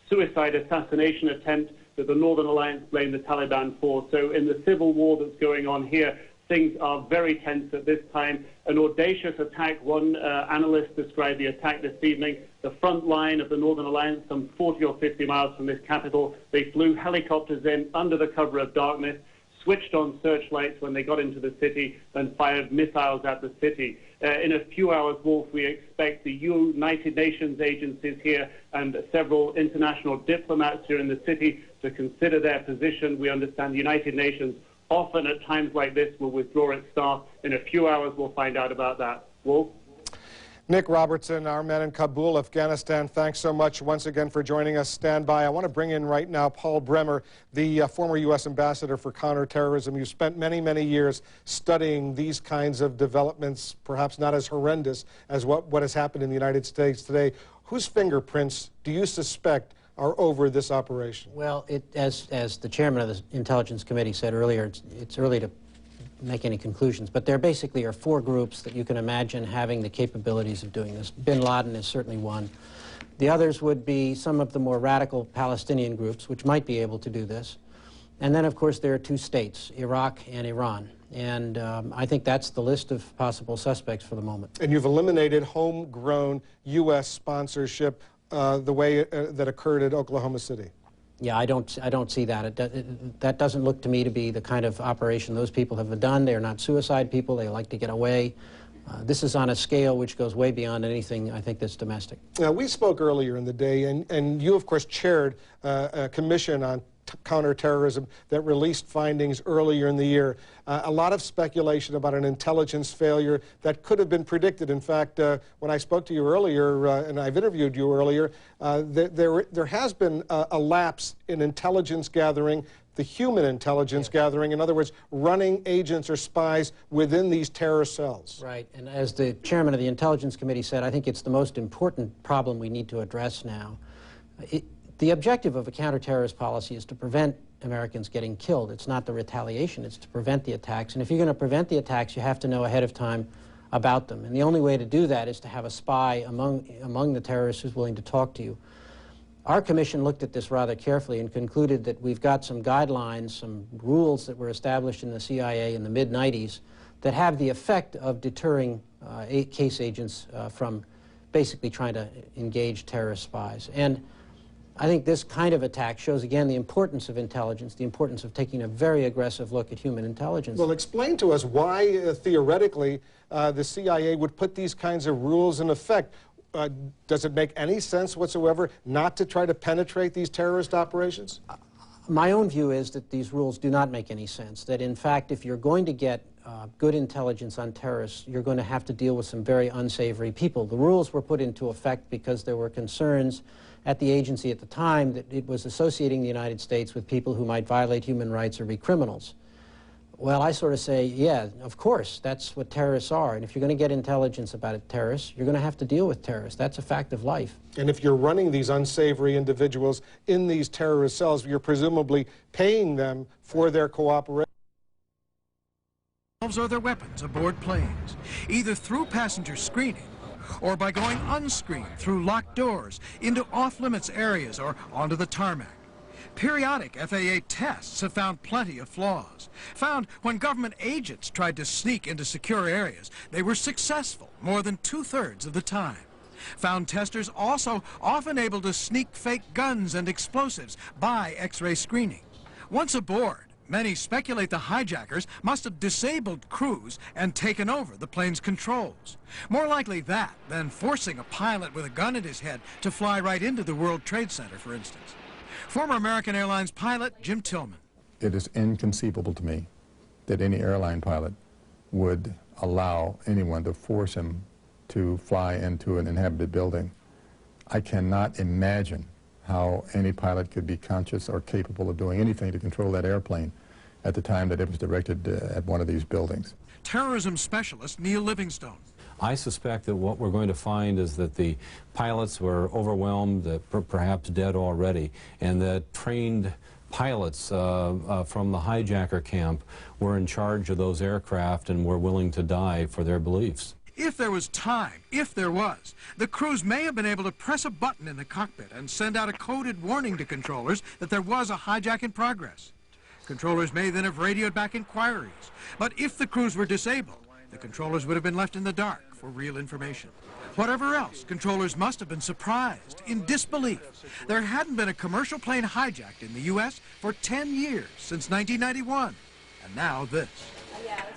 suicide assassination attempt that the Northern Alliance blamed the Taliban for. So in the civil war that's going on here, things are very tense at this time. An audacious attack. One analyst described the attack this evening. The front line of the Northern Alliance, some 40 or 50 miles from this capital, they flew helicopters in under the cover of darkness, switched on searchlights when they got into the city, and fired missiles at the city. In a few hours, Wolf, we expect the United Nations agencies here and several international diplomats here in the city to consider their position. We understand the United Nations often at times like this will withdraw its staff. In a few hours, we'll find out about that. Wolf? Nick Robertson, our man in Kabul, Afghanistan, thanks so much once again for joining us. Stand by. I want to bring in right now Paul Bremer, the former U.S. ambassador for counterterrorism. You spent many, many years studying these kinds of developments, perhaps not as horrendous as what has happened in the United States today. Whose fingerprints do you suspect are over this operation? Well, as the chairman of the Intelligence Committee said earlier, it's early to make any conclusions, but there basically are 4 groups that you can imagine having the capabilities of doing this. Bin Laden is certainly one. The others would be some of the more radical Palestinian groups, which might be able to do this. And then, of course, there are 2 states, Iraq and Iran. And I think that's the list of possible suspects for the moment. And you've eliminated homegrown U.S. sponsorship the way that occurred at Oklahoma City. Yeah, I don't see that. That doesn't look to me to be the kind of operation those people have done. They are not suicide people. They like to get away. This is on a scale which goes way beyond anything, I think, that's domestic. Now, we spoke earlier in the day, and you, of course, chaired a commission on counterterrorism that released findings earlier in the year. A lot of speculation about an intelligence failure that could have been predicted. In fact, when I spoke to you earlier, and I've interviewed you earlier, there has been a lapse in intelligence gathering, the human intelligence gathering, in other words, running agents or spies within these terror cells. Right, and as the chairman of the Intelligence Committee said, I think it's the most important problem we need to address now. The objective of a counterterrorist policy is to prevent Americans getting killed. It's not the retaliation, it's to prevent the attacks. And if you're going to prevent the attacks, you have to know ahead of time about them. And the only way to do that is to have a spy among the terrorists who's willing to talk to you. Our commission looked at this rather carefully and concluded that we've got some guidelines, some rules that were established in the CIA in the mid-90s that have the effect of deterring case agents from basically trying to engage terrorist spies. And I think this kind of attack shows, again, the importance of intelligence, the importance of taking a very aggressive look at human intelligence. Well, explain to us why, theoretically, the CIA would put these kinds of rules in effect. Does it make any sense whatsoever not to try to penetrate these terrorist operations? My own view is that these rules do not make any sense, that in fact, if you're going to get good intelligence on terrorists, you're going to have to deal with some very unsavory people. The rules were put into effect because there were concerns at the agency at the time that it was associating the United States with people who might violate human rights or be criminals. Well, I sort of say, yeah, of course, that's what terrorists are. And if you're going to get intelligence about terrorists, you're going to have to deal with terrorists. That's a fact of life. And if you're running these unsavory individuals in these terrorist cells, you're presumably paying them for their cooperation. Or their weapons aboard planes, either through passenger screening or by going unscreened through locked doors into off-limits areas or onto the tarmac. Periodic FAA tests have found plenty of flaws. Found when government agents tried to sneak into secure areas, they were successful more than 2/3 of the time. Found testers also often able to sneak fake guns and explosives by X-ray screening. Once aboard, many speculate the hijackers must have disabled crews and taken over the plane's controls. More likely that than forcing a pilot with a gun in his head to fly right into the World Trade Center, for instance. Former American Airlines pilot Jim Tillman. It is inconceivable to me that any airline pilot would allow anyone to force him to fly into an inhabited building. I cannot imagine how any pilot could be conscious or capable of doing anything to control that airplane at the time that it was directed at one of these buildings. Terrorism specialist Neil Livingstone. I suspect that what we're going to find is that the pilots were overwhelmed, perhaps dead already, and that trained pilots from the hijacker camp were in charge of those aircraft and were willing to die for their beliefs. If there was time, if there was, the crews may have been able to press a button in the cockpit and send out a coded warning to controllers that there was a hijack in progress. Controllers may then have radioed back inquiries. But if the crews were disabled, the controllers would have been left in the dark for real information. Whatever else, controllers must have been surprised, in disbelief. There hadn't been a commercial plane hijacked in the U.S. for 10 years, since 1991. And now this.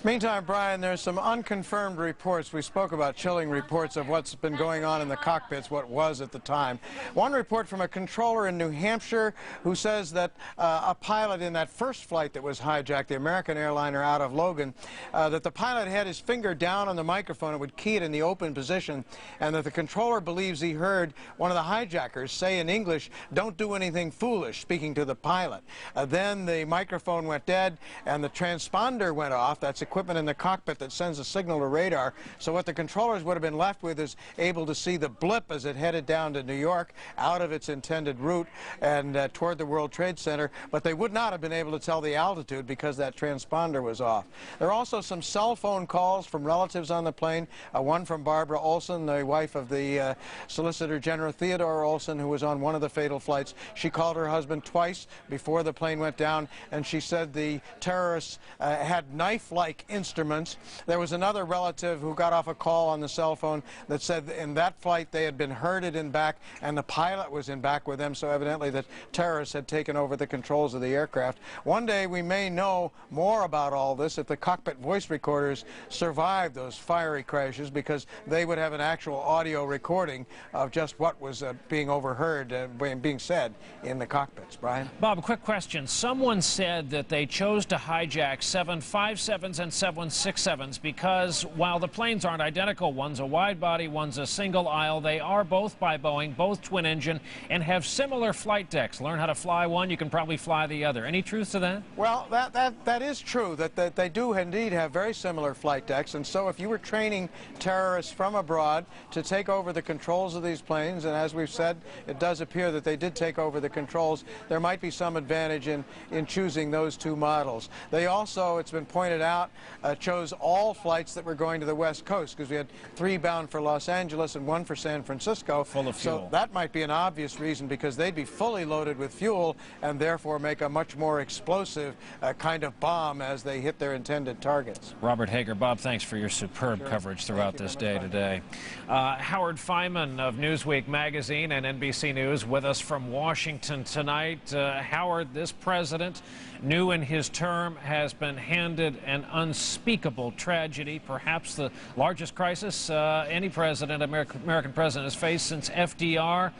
Meantime, Brian, there's some unconfirmed reports. We spoke about chilling reports of what's been going on in the cockpits, what was at the time. One report from a controller in New Hampshire who says that a pilot in that first flight that was hijacked, the American airliner out of Logan, that the pilot had his finger down on the microphone and would key it in the open position, and that the controller believes he heard one of the hijackers say in English, "Don't do anything foolish," speaking to the pilot. Then the microphone went dead and the transponder went off. That's equipment in the cockpit that sends a signal to radar. So what the controllers would have been left with is able to see the blip as it headed down to New York out of its intended route and toward the World Trade Center, but they would not have been able to tell the altitude because that transponder was off. There are also some cell phone calls from relatives on the plane, one from Barbara Olson, the wife of the Solicitor General Theodore Olson, who was on one of the fatal flights. She called her husband twice before the plane went down, and she said the terrorists had knife lifelike instruments. There was another relative who got off a call on the cell phone that said in that flight they had been herded in back and the pilot was in back with them, so evidently that terrorists had taken over the controls of the aircraft. One day we may know more about all this if the cockpit voice recorders survived those fiery crashes, because they would have an actual audio recording of just what was being overheard, being said in the cockpits. Brian? Bob, a quick question. Someone said that they chose to hijack 757s and 767s because while the planes aren't identical, one's a wide body, one's a single aisle, they are both by Boeing, both twin engine, and have similar flight decks. Learn how to fly one, you can probably fly the other. Any truth to that? Well, that is true, that they do indeed have very similar flight decks, and so if you were training terrorists from abroad to take over the controls of these planes, and as we've said, it does appear that they did take over the controls, there might be some advantage in choosing those two models. They also, it's been pointed out, chose all flights that were going to the West Coast, because we had 3 bound for Los Angeles and 1 for San Francisco. Full of fuel. So that might be an obvious reason, because they'd be fully loaded with fuel and therefore make a much more explosive kind of bomb as they hit their intended targets. Robert Hager. Bob, thanks for your superb coverage throughout this day today. Howard Fineman of Newsweek magazine and NBC News with us from Washington tonight. Howard, this president, new in his term, has been handed an unspeakable tragedy, perhaps the largest crisis any president, American president, has faced since FDR.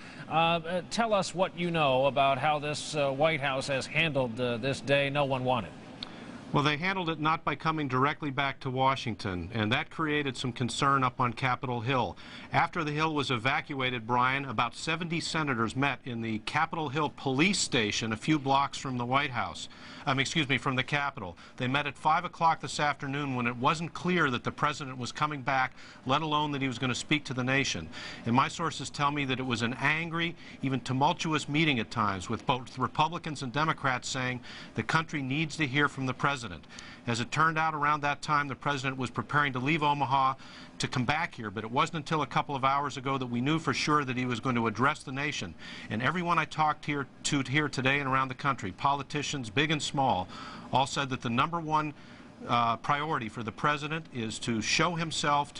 Tell us what you know about how this White House has handled this day no one wanted. Well, they handled it not by coming directly back to Washington, and that created some concern up on Capitol Hill. After the Hill was evacuated, Brian, about 70 senators met in the Capitol Hill police station a few blocks from the White House. From the Capitol. They met at 5 o'clock this afternoon when it wasn't clear that the president was coming back, let alone that he was going to speak to the nation. And my sources tell me that it was an angry, even tumultuous meeting at times, with both Republicans and Democrats saying the country needs to hear from the president. As it turned out, around that time, the president was preparing to leave Omaha to come back here, but it wasn't until a couple of hours ago that we knew for sure that he was going to address the nation. And everyone I talked to here today and around the country, politicians, big and small, all said that the #1 priority for the president is to show himself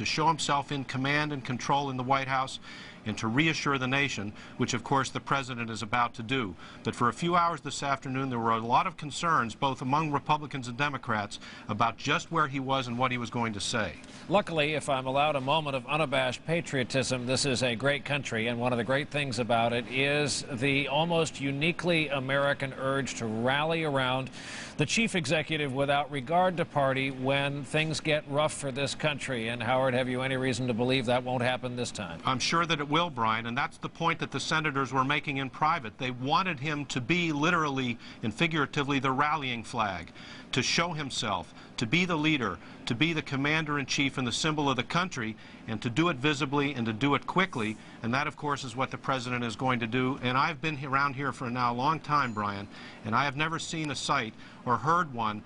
in command and control in the White House, and to reassure the nation, which of course the president is about to do. But for a few hours this afternoon, there were a lot of concerns, both among Republicans and Democrats, about just where he was and what he was going to say. Luckily, if I'm allowed a moment of unabashed patriotism, this is a great country, and one of the great things about it is the almost uniquely American urge to rally around the chief executive without regard to party when things get rough for this country. And Howard, have you any reason to believe that won't happen this time? I'm sure that it will, Brian, and that's the point that the senators were making in private. They wanted him to be literally and figuratively the rallying flag, to show himself, to be the leader, to be the commander-in-chief and the symbol of the country, and to do it visibly and to do it quickly. And that, of course, is what the president is going to do. And I've been around here for now a long time, Brian, and I have never seen a sight or heard one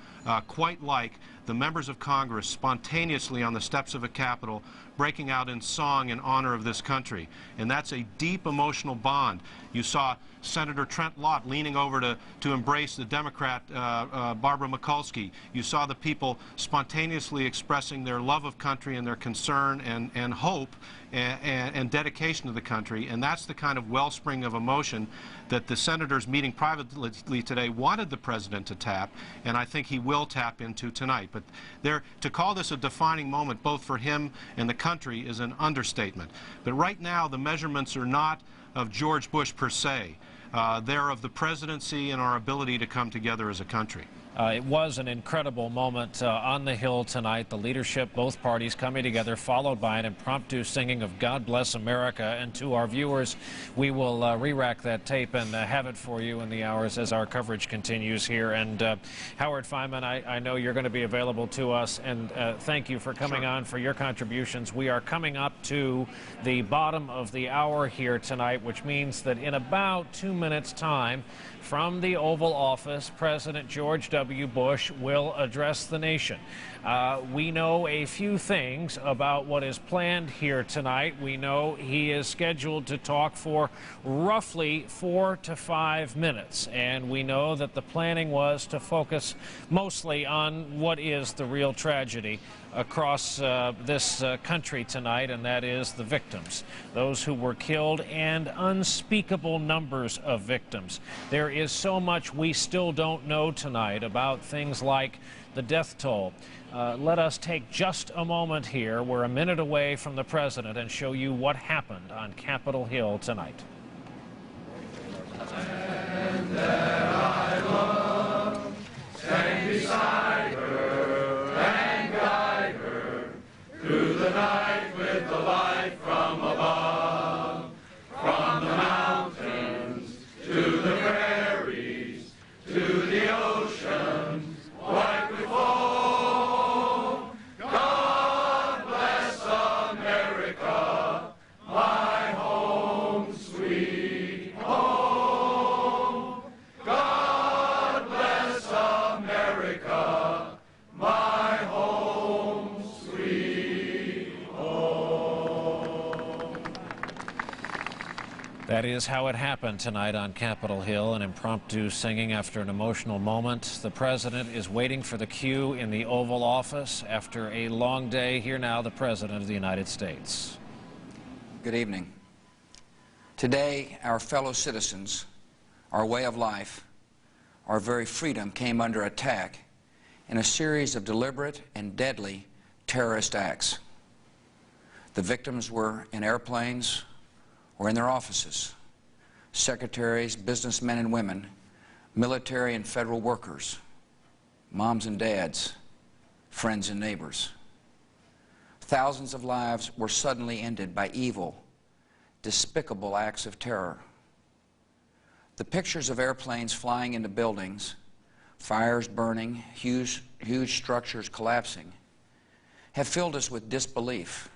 quite like the members of Congress spontaneously on the steps of a Capitol breaking out in song in honor of this country. And that's a deep emotional bond. You saw Senator Trent Lott leaning over to embrace the Democrat Barbara Mikulski. You saw the people spontaneously expressing their love of country and their concern and hope and dedication to the country. And that's the kind of wellspring of emotion that the senators meeting privately today wanted the president to tap, and I think he will tap into tonight. But to call this a defining moment both for him and the country is an understatement. But right now the measurements are not of George Bush per se. They're of the presidency and our ability to come together as a country. It was an incredible moment on the Hill tonight. The leadership, both parties coming together, followed by an impromptu singing of God Bless America. And to our viewers, we will re-rack that tape and have it for you in the hours as our coverage continues here. And Howard Fineman, I know you're going to be available to us, and thank you for coming on, for your contributions. We are coming up to the bottom of the hour here tonight, which means that in about 2 minutes' time, from the Oval Office, President George W. W. Bush will address the nation. We know a few things about what is planned here tonight. We know he is scheduled to talk for roughly 4 to 5 minutes, and we know that the planning was to focus mostly on what is the real tragedy across this country tonight, and that is the victims, those who were killed, and unspeakable numbers of victims. There is so much we still don't know tonight about things like the death toll. Let us take just a moment here. We're a minute away from the president and show you what happened on Capitol Hill tonight. And that I love, stand beside her and guide her through the night with the light from above, from the mountains to the prairies to the ocean white with foam. God bless America, my home sweet home. God bless America, my home sweet home. That is how it happened tonight on Capitol Hill, an impromptu singing after an emotional moment. The president is waiting for the cue in the Oval Office after a long day. Here now, the President of the United States. Good evening. Today, our fellow citizens, our way of life, our very freedom came under attack in a series of deliberate and deadly terrorist acts. The victims were in airplanes or in their offices. Secretaries, businessmen and women, military and federal workers, moms and dads, friends and neighbors. Thousands of lives were suddenly ended by evil, despicable acts of terror. The pictures of airplanes flying into buildings, fires burning, huge structures collapsing, have filled us with disbelief,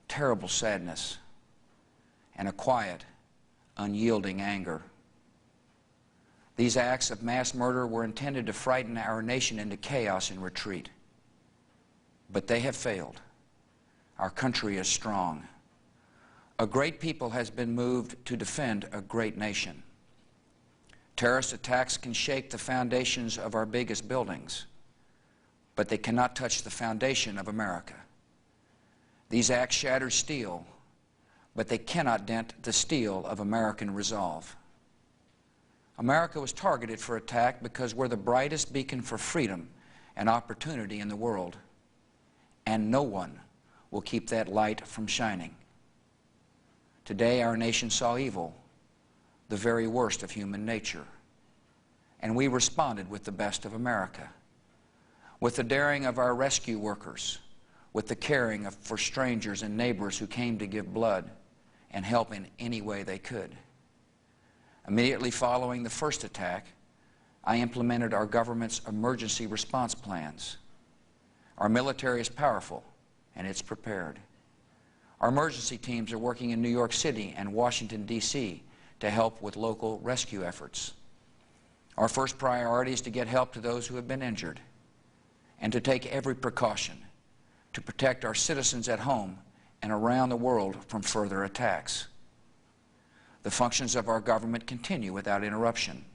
terrible sadness, and a quiet, unyielding anger. These acts of mass murder were intended to frighten our nation into chaos and retreat. But they have failed. Our country is strong. A great people has been moved to defend a great nation. Terrorist attacks can shake the foundations of our biggest buildings, but they cannot touch the foundation of America. These acts shatter steel, but they cannot dent the steel of American resolve. America was targeted for attack because we're the brightest beacon for freedom and opportunity in the world, and no one will keep that light from shining. Today, our nation saw evil, the very worst of human nature, and we responded with the best of America, with the daring of our rescue workers, with the caring for strangers and neighbors who came to give blood and help in any way they could. Immediately following the first attack, I implemented our government's emergency response plans. Our military is powerful, and it's prepared. Our emergency teams are working in New York City and Washington, D.C. to help with local rescue efforts. Our first priority is to get help to those who have been injured and to take every precaution to protect our citizens at home and around the world from further attacks. The functions of our government continue without interruption.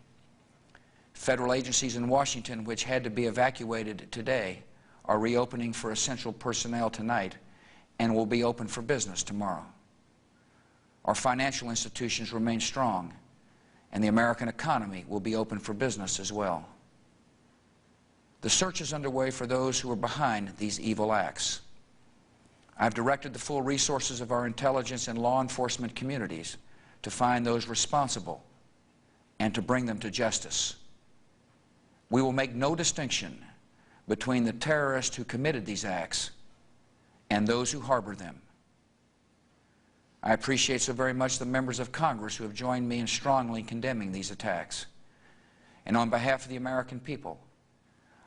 Federal agencies in Washington, which had to be evacuated today, are reopening for essential personnel tonight and will be open for business tomorrow. Our financial institutions remain strong, and the American economy will be open for business as well. The search is underway for those who are behind these evil acts. I've directed the full resources of our intelligence and law enforcement communities to find those responsible and to bring them to justice. We will make no distinction between the terrorists who committed these acts and those who harbor them. I appreciate so very much the members of Congress who have joined me in strongly condemning these attacks. And on behalf of the American people,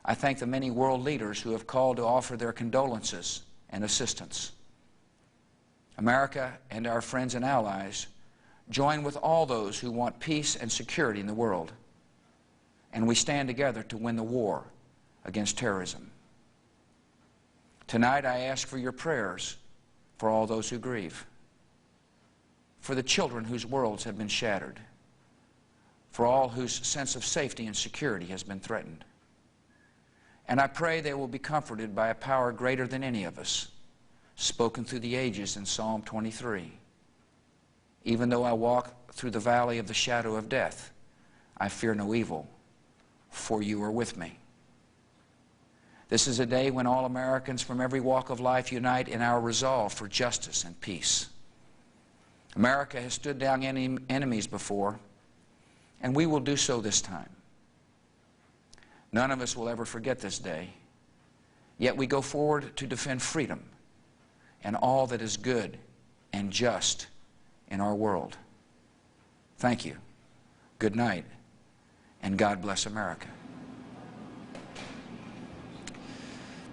I thank the many world leaders who have called to offer their condolences and assistance. America and our friends and allies join with all those who want peace and security in the world. and we stand together to win the war against terrorism. Tonight I ask for your prayers for all those who grieve, for the children whose worlds have been shattered, for all whose sense of safety and security has been threatened. And I pray they will be comforted by a power greater than any of us, spoken through the ages in Psalm 23. Even though I walk through the valley of the shadow of death, I fear no evil, for you are with me. This is a day when all Americans from every walk of life unite in our resolve for justice and peace. America has stood down enemies before, and we will do so this time. None of us will ever forget this day, yet we go forward to defend freedom and all that is good and just in our world. Thank you. Good night, and God bless America.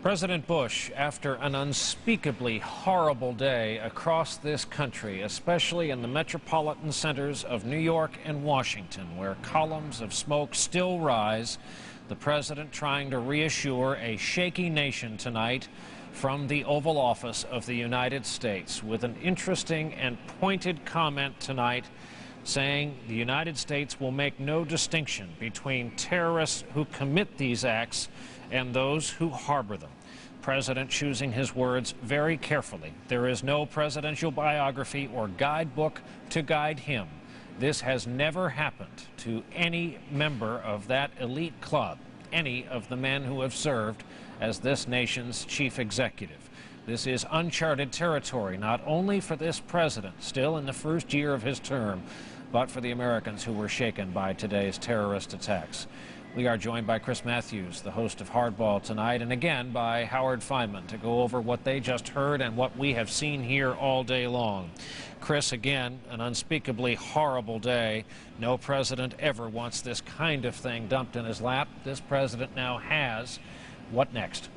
President Bush, after an unspeakably horrible day across this country, especially in the metropolitan centers of New York and Washington, where columns of smoke still rise, the president trying to reassure a shaky nation tonight from the Oval Office of the United States with an interesting and pointed comment tonight saying the United States will make no distinction between terrorists who commit these acts and those who harbor them. President choosing his words very carefully. There is no presidential biography or guidebook to guide him. This has never happened to any member of that elite club, any of the men who have served as this nation's chief executive. This is uncharted territory, not only for this president, still in the first year of his term, but for the Americans who were shaken by today's terrorist attacks. We are joined by Chris Matthews, the host of Hardball tonight, and again by Howard Fineman to go over what they just heard and what we have seen here all day long. Chris, again, an unspeakably horrible day. No president ever wants this kind of thing dumped in his lap. This president now has. What next?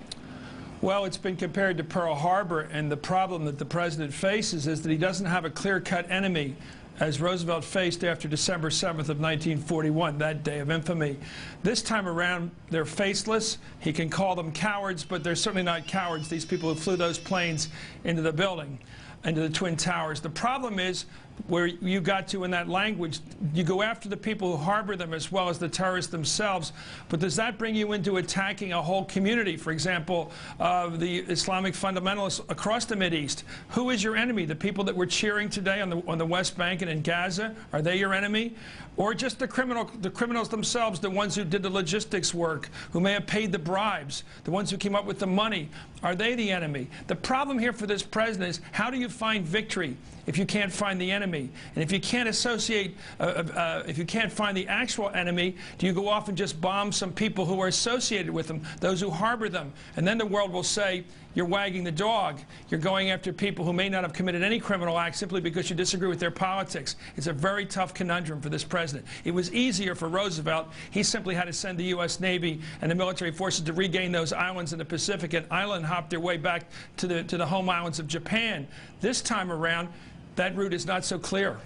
Well, it's been compared to Pearl Harbor, and the problem that the president faces is that he doesn't have a clear-cut enemy, as Roosevelt faced after December 7th of 1941, that day of infamy. This time around, they're faceless. He can call them cowards, but they're certainly not cowards, these people who flew those planes into the building, into the Twin Towers. The problem is where you got to in that language, you go after the people who harbor them as well as the terrorists themselves, but does that bring you into attacking a whole community? For example, the Islamic fundamentalists across the Mideast. Who is your enemy? The people that were cheering today on the West Bank and in Gaza, are they your enemy? Or just the criminals themselves, the ones who did the logistics work, who may have paid the bribes, the ones who came up with the money, are they the enemy? The problem here for this president is, how do you find victory if you can't find the enemy? And if you can't associate, if you can't find the actual enemy, do you go off and just bomb some people who are associated with them, those who harbor them? And then the world will say, you're wagging the dog. You're going after people who may not have committed any criminal act simply because you disagree with their politics. It's a very tough conundrum for this president. It was easier for Roosevelt. He simply had to send the U.S. Navy and the military forces to regain those islands in the Pacific and island hop their way back to the home islands of Japan. This time around, that route is not so clear.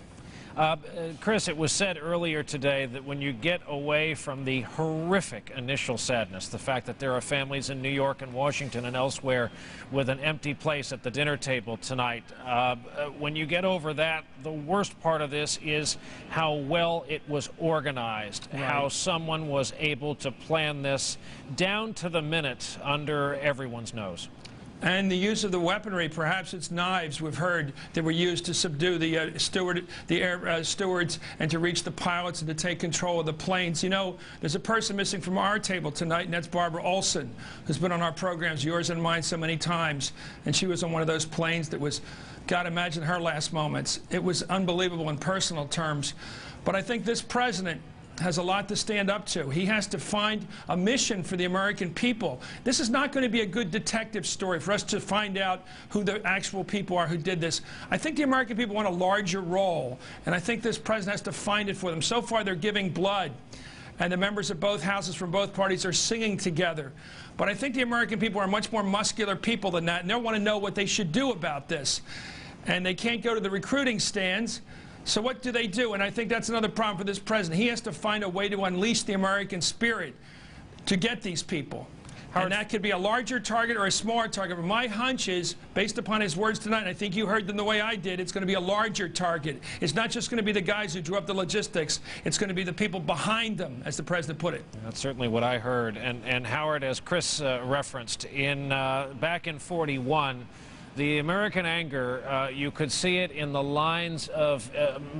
Chris, it was said earlier today that when you get away from the horrific initial sadness, the fact that there are families in New York and Washington and elsewhere with an empty place at the dinner table tonight, when you get over that, the worst part of this is how well it was organized, right. How someone was able to plan this down to the minute under everyone's nose. And the use of the weaponry, perhaps it's knives we've heard that were used to subdue the air stewards and to reach the pilots and to take control of the planes. You know, there's a person missing from our table tonight, and that's Barbara Olson, who's been on our programs, yours and mine, so many times. And she was on one of those planes that was, God, imagine her last moments. It was unbelievable in personal terms. But I think this president has a lot to stand up to. He has to find a mission for the American people. This is not going to be a good detective story for us to find out who the actual people are who did this. I think the American people want a larger role, and I think this president has to find it for them. So far, they're giving blood, and the members of both houses from both parties are singing together. But I think the American people are much more muscular people than that, and they want to know what they should do about this. And they can't go to the recruiting stands. So what do they do? And I think that's another problem for this president. He has to find a way to unleash the American spirit to get these people. And that could be a larger target or a smaller target. But my hunch is, based upon his words tonight, and I think you heard them the way I did, it's going to be a larger target. It's not just going to be the guys who drew up the logistics. It's going to be the people behind them, as the president put it. That's certainly what I heard. And Howard, as Chris referenced, back in '41, the American anger, you could see it in the lines of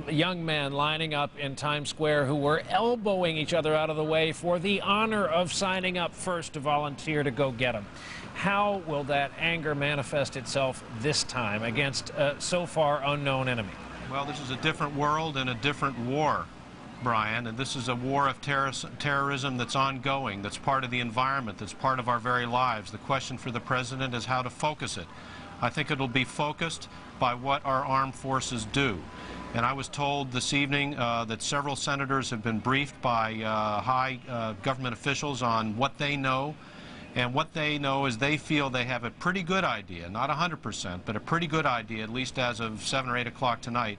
young men lining up in Times Square who were elbowing each other out of the way for the honor of signing up first to volunteer to go get them. How will that anger manifest itself this time against a so far unknown enemy? Well, this is a different world and a different war, Brian, and this is a war of terrorism that's ongoing, that's part of the environment, that's part of our very lives. The question for the president is how to focus it. I think it'll be focused by what our armed forces do. And I was told this evening that several senators have been briefed by high government officials on what they know. And what they know is they feel they have a pretty good idea, not 100%, but a pretty good idea, at least as of 7 or 8 o'clock tonight,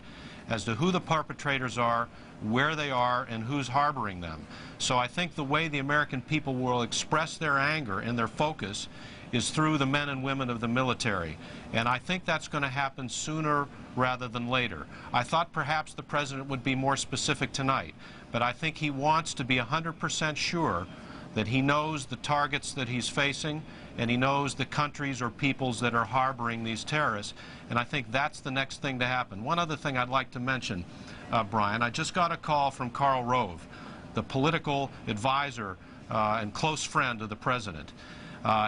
as to who the perpetrators are, where they are, and who's harboring them. So I think the way the American people will express their anger and their focus is through the men and women of the military. And I think that's going to happen sooner rather than later. I thought perhaps the president would be more specific tonight, but I think he wants to be 100% sure that he knows the targets that he's facing and he knows the countries or peoples that are harboring these terrorists. And I think that's the next thing to happen. One other thing I'd like to mention, Brian, I just got a call from Karl Rove, the political advisor and close friend of the president.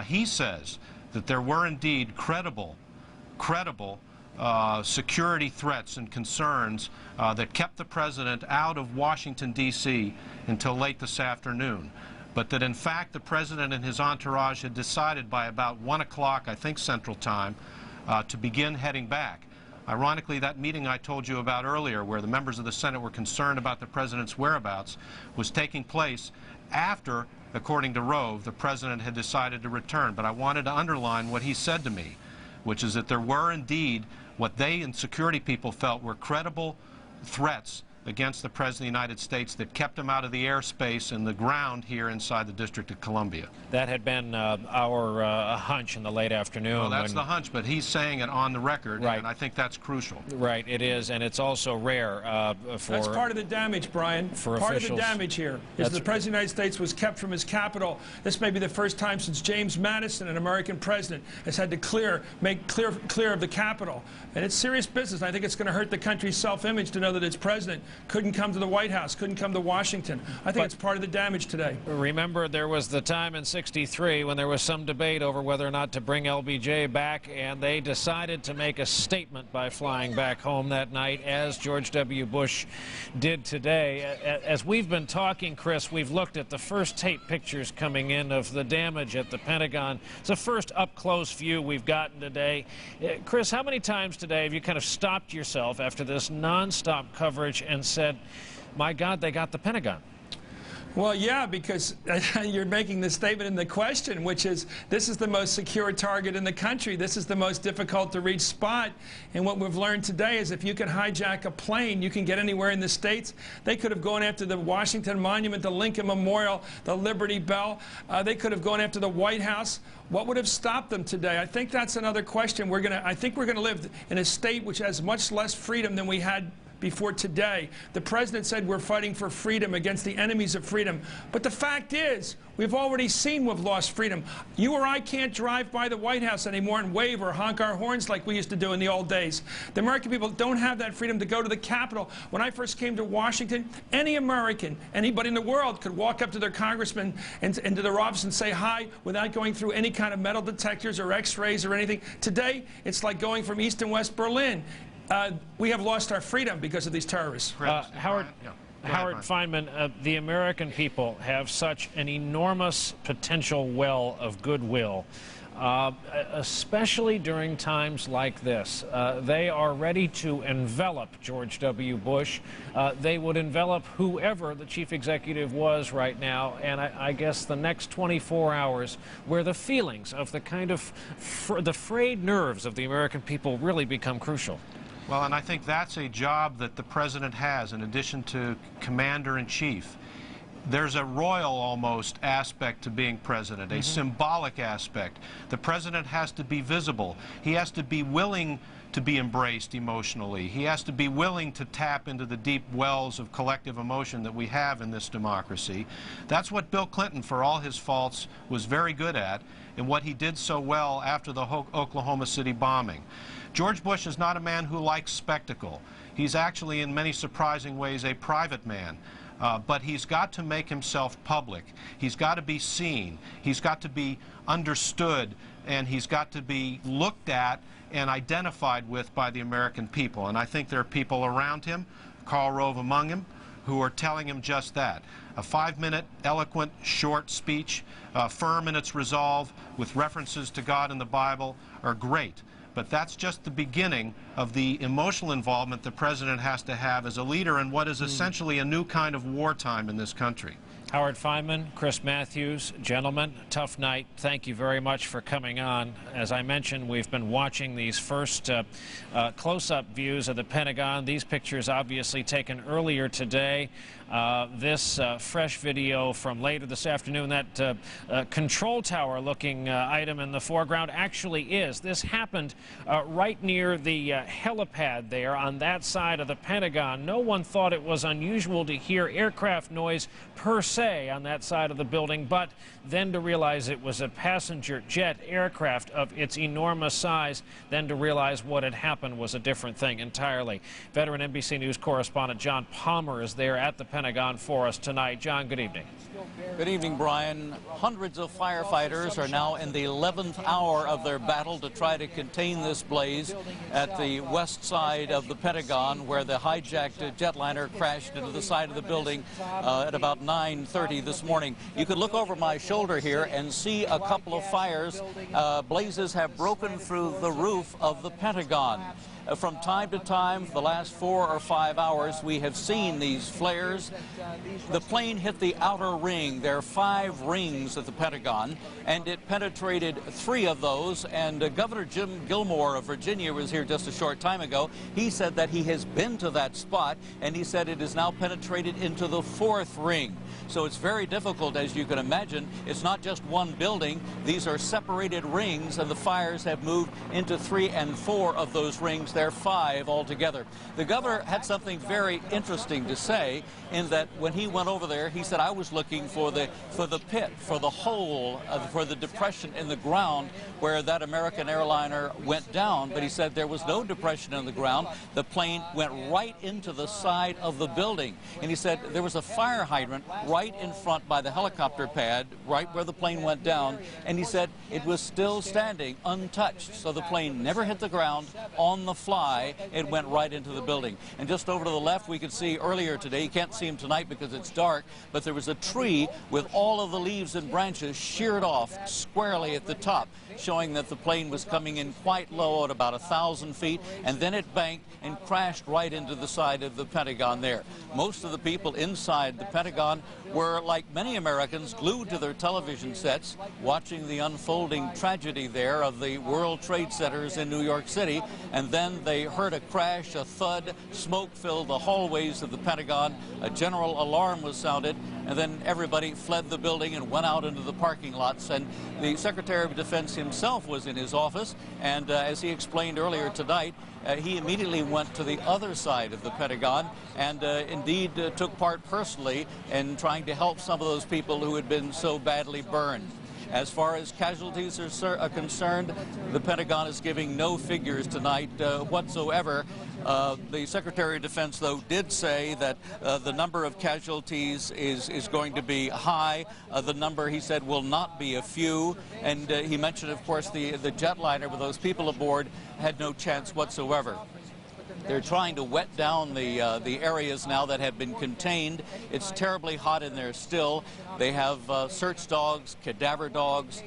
He says that there were indeed credible security threats and concerns that kept the president out of Washington, D.C. until late this afternoon. But that in fact the president and his entourage had decided by about 1 o'clock, I think Central Time, to begin heading back. Ironically, that meeting I told you about earlier, where the members of the Senate were concerned about the president's whereabouts, was taking place after, according to Rove, the president had decided to return. But I wanted to underline what he said to me, which is that there were indeed what they and security people felt were credible threats against the President of the United States that kept him out of the airspace and the ground here inside the District of Columbia. That had been our hunch in the late afternoon. Well, that's the hunch, but he's saying it on the record, right, and I think that's crucial. Right, it is, and it's also rare for... That's part of the damage, Brian. For part officials. of the damage here is the President of the United States was kept from his capital. This may be the first time since James Madison, an American president, has had to make clear of the capital. And it's serious business. I think it's going to hurt the country's self-image to know that its president couldn't come to the White House, couldn't come to Washington. I think it's part of the damage today. Remember, there was the time in '63 when there was some debate over whether or not to bring LBJ back, and they decided to make a statement by flying back home that night, as George W. Bush did today. As we've been talking, Chris, we've looked at the first tape pictures coming in of the damage at the Pentagon. It's the first up-close view we've gotten today. Chris, how many times today have you kind of stopped yourself after this nonstop coverage and said, my God, they got the Pentagon? Well, yeah, because you're making the statement in the question, which is this is the most secure target in the country. This is the most difficult to reach spot. And what we've learned today is if you can hijack a plane, you can get anywhere in the States. They could have gone after the Washington Monument, the Lincoln Memorial, the Liberty Bell. They could have gone after the White House. What would have stopped them today? I think that's another question. I think we're going to live in a state which has much less freedom than we had before today. The president said we're fighting for freedom against the enemies of freedom. But the fact is, we've already seen we've lost freedom. You or I can't drive by the White House anymore and wave or honk our horns like we used to do in the old days. The American people don't have that freedom to go to the Capitol. When I first came to Washington, any American, anybody in the world could walk up to their congressman and to their office and say hi without going through any kind of metal detectors or x-rays or anything. Today, it's like going from East and West Berlin. We have lost our freedom because of these terrorists. Howard Fineman, the American people have such an enormous potential well of goodwill, especially during times like this. They are ready to envelop George W. Bush. They would envelop whoever the chief executive was right now, and I guess the next 24 hours where the feelings of the kind of the frayed nerves of the American people really become crucial. Well, and I think that's a job that the president has in addition to commander-in-chief. There's a royal almost aspect to being president, a symbolic aspect. The president has to be visible. He has to be willing to be embraced emotionally. He has to be willing to tap into the deep wells of collective emotion that we have in this democracy. That's what Bill Clinton, for all his faults, was very good at, and what he did so well after the Oklahoma City bombing. George Bush is not a man who likes spectacle. He's actually, in many surprising ways, a private man. But he's got to make himself public. He's got to be seen. He's got to be understood, and he's got to be looked at and identified with by the American people. And I think there are people around him, Karl Rove among them, who are telling him just that. A 5-minute, eloquent, short speech, firm in its resolve, with references to God and the Bible, are great. But that's just the beginning of the emotional involvement the president has to have as a leader in what is essentially a new kind of wartime in this country. Howard Fineman, Chris Matthews, gentlemen, tough night. Thank you very much for coming on. As I mentioned, we've been watching these first close-up views of the Pentagon. These pictures obviously taken earlier today. This fresh video from later this afternoon, that control tower looking item in the foreground actually is. This happened right near the helipad there on that side of the Pentagon. No one thought it was unusual to hear aircraft noise per se on that side of the building, but then to realize it was a passenger jet aircraft of its enormous size, then to realize what had happened was a different thing entirely. Veteran NBC News correspondent John Palmer is there at the Pentagon for us tonight. John, good evening. Good evening, Brian. Hundreds of firefighters are now in the 11th hour of their battle to try to contain this blaze at the west side of the Pentagon, where the hijacked jetliner crashed into the side of the building at about 9:30 this morning. You could look over my shoulder here and see a couple of fires. Blazes have broken through the roof of the Pentagon. From time to time, for the last 4 or 5 hours, we have seen these flares. The plane hit the outer ring. There are 5 rings at the Pentagon, and it penetrated 3 of those. And Governor Jim Gilmore of Virginia was here just a short time ago. He said that he has been to that spot, and he said it is now penetrated into the 4th ring. So it's very difficult, as you can imagine. It's not just one building. These are separated rings, and the fires have moved into 3 and 4 of those rings. There are 5 altogether. The governor had something very interesting to say, in that when he went over there, he said, I was looking for the pit, for the hole, for the depression in the ground where that American airliner went down. But he said there was no depression in the ground. The plane went right into the side of the building. And he said there was a fire hydrant right in front by the helicopter pad, right where the plane went down. And he said it was still standing, untouched. So the plane never hit the ground. On the fly, it went right into the building. And just over to the left, we could see earlier today, you can't see him tonight because it's dark, but there was a tree with all of the leaves and branches sheared off squarely at the top, showing that the plane was coming in quite low at about 1,000 feet, and then it banked and crashed right into the side of the Pentagon there. Most of the people inside the Pentagon were, like many Americans, glued to their television sets, watching the unfolding tragedy there of the World Trade Centers in New York City. And then they heard a crash, a thud, smoke filled the hallways of the Pentagon. A general alarm was sounded, and then everybody fled the building and went out into the parking lots. And the Secretary of Defense himself was in his office, and as he explained earlier tonight, he immediately went to the other side of the Pentagon and indeed took part personally in trying to help some of those people who had been so badly burned. As far as casualties are concerned, the Pentagon is giving no figures tonight whatsoever. The Secretary of Defense, though, did say that the number of casualties is going to be high. The number, he said, will not be a few. And he mentioned, of course, the jetliner with those people aboard had no chance whatsoever. They're trying to wet down the areas now that have been contained. It's terribly hot in there still. They have search dogs, cadaver dogs.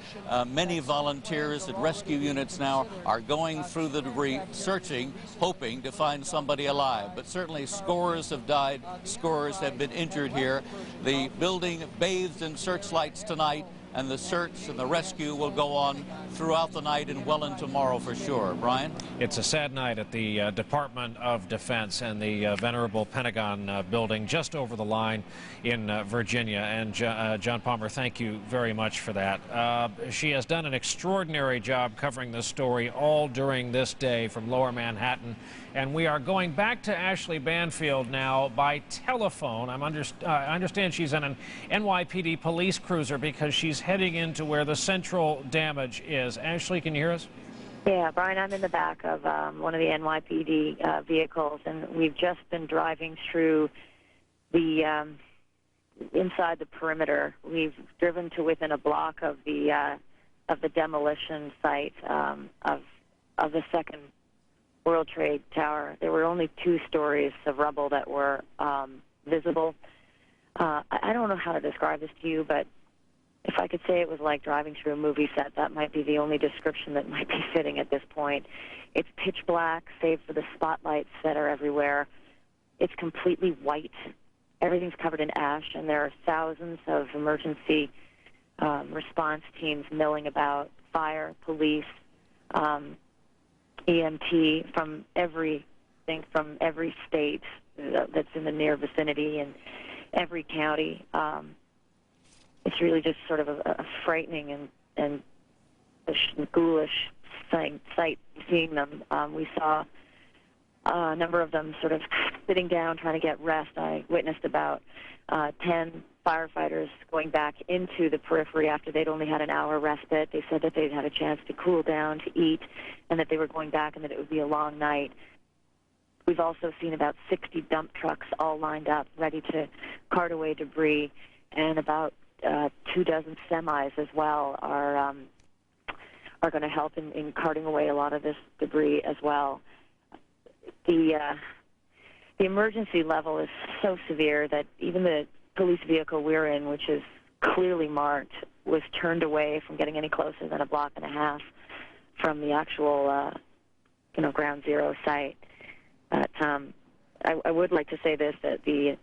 Many volunteers and rescue units now are going through the debris, searching, hoping to find somebody alive. But certainly scores have died, scores have been injured here. The building bathed in searchlights tonight. and the search and the rescue will go on throughout the night and well into tomorrow for sure. Brian? It's a sad night at the Department of Defense and the venerable Pentagon building just over the line in Virginia. And John Palmer, thank you very much for that. She has done an extraordinary job covering this story all during this day from Lower Manhattan. And we are going back to Ashley Banfield now by telephone. I understand she's in an NYPD police cruiser because she's heading into where the central damage is. Ashley, can you hear us? Yeah, Brian, I'm in the back of one of the NYPD vehicles, and we've just been driving through the inside the perimeter. We've driven to within a block of the demolition site of the second World Trade Tower. There were only 2 stories of rubble that were visible. I don't know how to describe this to you, but if I could say it was like driving through a movie set, that might be the only description that might be fitting at this point. It's pitch black, save for the spotlights that are everywhere. It's completely white. Everything's covered in ash, and there are thousands of emergency response teams milling about, fire, police, EMT from every state that's in the near vicinity and every county. It's really just sort of a frightening and ghoulish sight seeing them. We saw a number of them sort of sitting down trying to get rest. I witnessed about 10 firefighters going back into the periphery after they'd only had an hour respite. They said that they'd had a chance to cool down, to eat, and that they were going back and that it would be a long night. We've also seen about 60 dump trucks all lined up, ready to cart away debris, and about 24 semis as well are going to help in carting away a lot of this debris as well. The emergency level is so severe that even the police vehicle we're in, which is clearly marked, was turned away from getting any closer than a block and a half from the actual, ground zero site. But I would like to say this, that the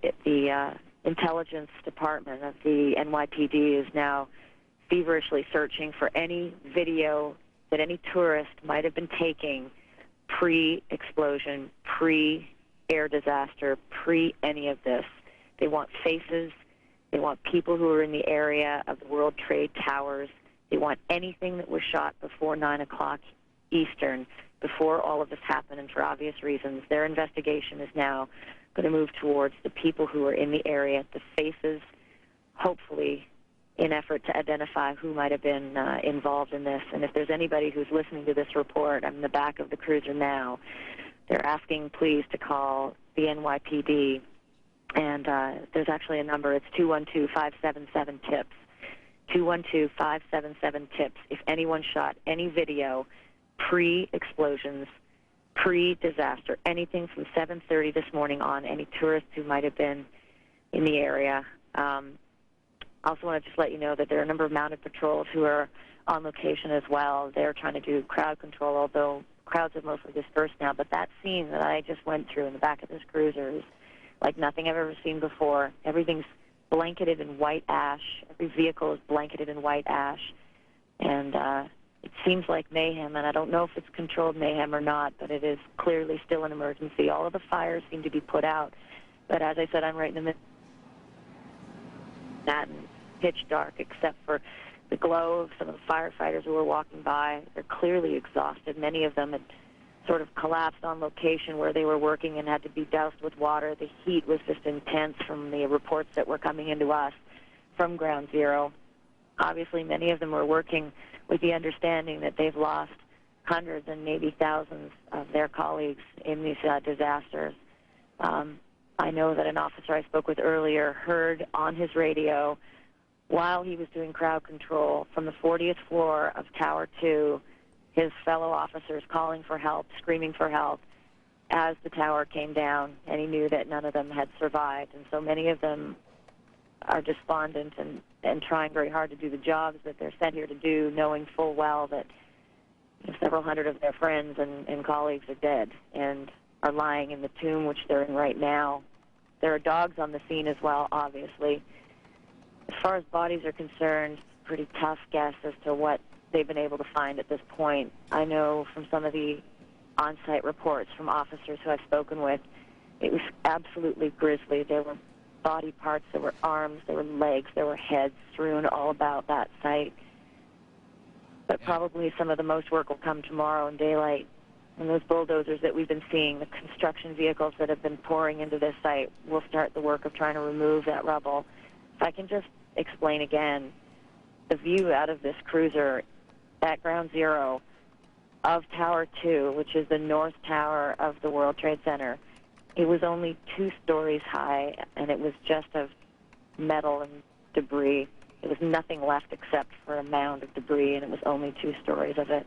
intelligence department of the NYPD is now feverishly searching for any video that any tourist might have been taking pre-explosion, pre-air disaster, pre-any of this. They want faces. They want people who are in the area of the World Trade Towers. They want anything that was shot before 9 o'clock Eastern, before all of this happened, and for obvious reasons. Their investigation is now going to move towards the people who are in the area, the faces, hopefully in effort to identify who might have been involved in this. And if there's anybody who's listening to this report, I'm in the back of the cruiser now, they're asking please to call the NYPD. And there's actually a number. It's 212-577-TIPS. 212-577-TIPS. If anyone shot any video pre-explosions, pre-disaster, anything from 7:30 this morning on, any tourists who might have been in the area. I also want to just let you know that there are a number of mounted patrols who are on location as well. They're trying to do crowd control, although crowds have mostly dispersed now. But that scene that I just went through in the back of this cruiser is like nothing I've ever seen before. Everything's blanketed in white ash. Every vehicle is blanketed in white ash. And it seems like mayhem, and I don't know if it's controlled mayhem or not, but it is clearly still an emergency. All of the fires seem to be put out. But as I said, I'm right in the middle of that, and pitch dark except for the glow of some of the firefighters who were walking by. They're clearly exhausted. Many of them had sort of collapsed on location where they were working and had to be doused with water. The heat was just intense from the reports that were coming into us from Ground Zero. Obviously, many of them were working with the understanding that they've lost hundreds and maybe thousands of their colleagues in these disasters. I know that an officer I spoke with earlier heard on his radio while he was doing crowd control from the 40th floor of Tower 2, his fellow officers calling for help, screaming for help as the tower came down, and he knew that none of them had survived. And so many of them are despondent and trying very hard to do the jobs that they're sent here to do, knowing full well that several hundred of their friends and colleagues are dead and are lying in the tomb, which they're in right now. There are dogs on the scene as well, obviously. As far as bodies are concerned, pretty tough guess as to what they've been able to find at this point. I know from some of the on-site reports from officers who I've spoken with, it was absolutely grisly. There were body parts, there were arms, there were legs, there were heads strewn all about that site. But probably some of the most work will come tomorrow in daylight. And those bulldozers that we've been seeing, the construction vehicles that have been pouring into this site, will start the work of trying to remove that rubble. If I can just explain again, the view out of this cruiser at ground zero of Tower 2, which is the north tower of the World Trade Center, it was only 2 stories high, and it was just of metal and debris. There was nothing left except for a mound of debris, and it was only 2 stories of it.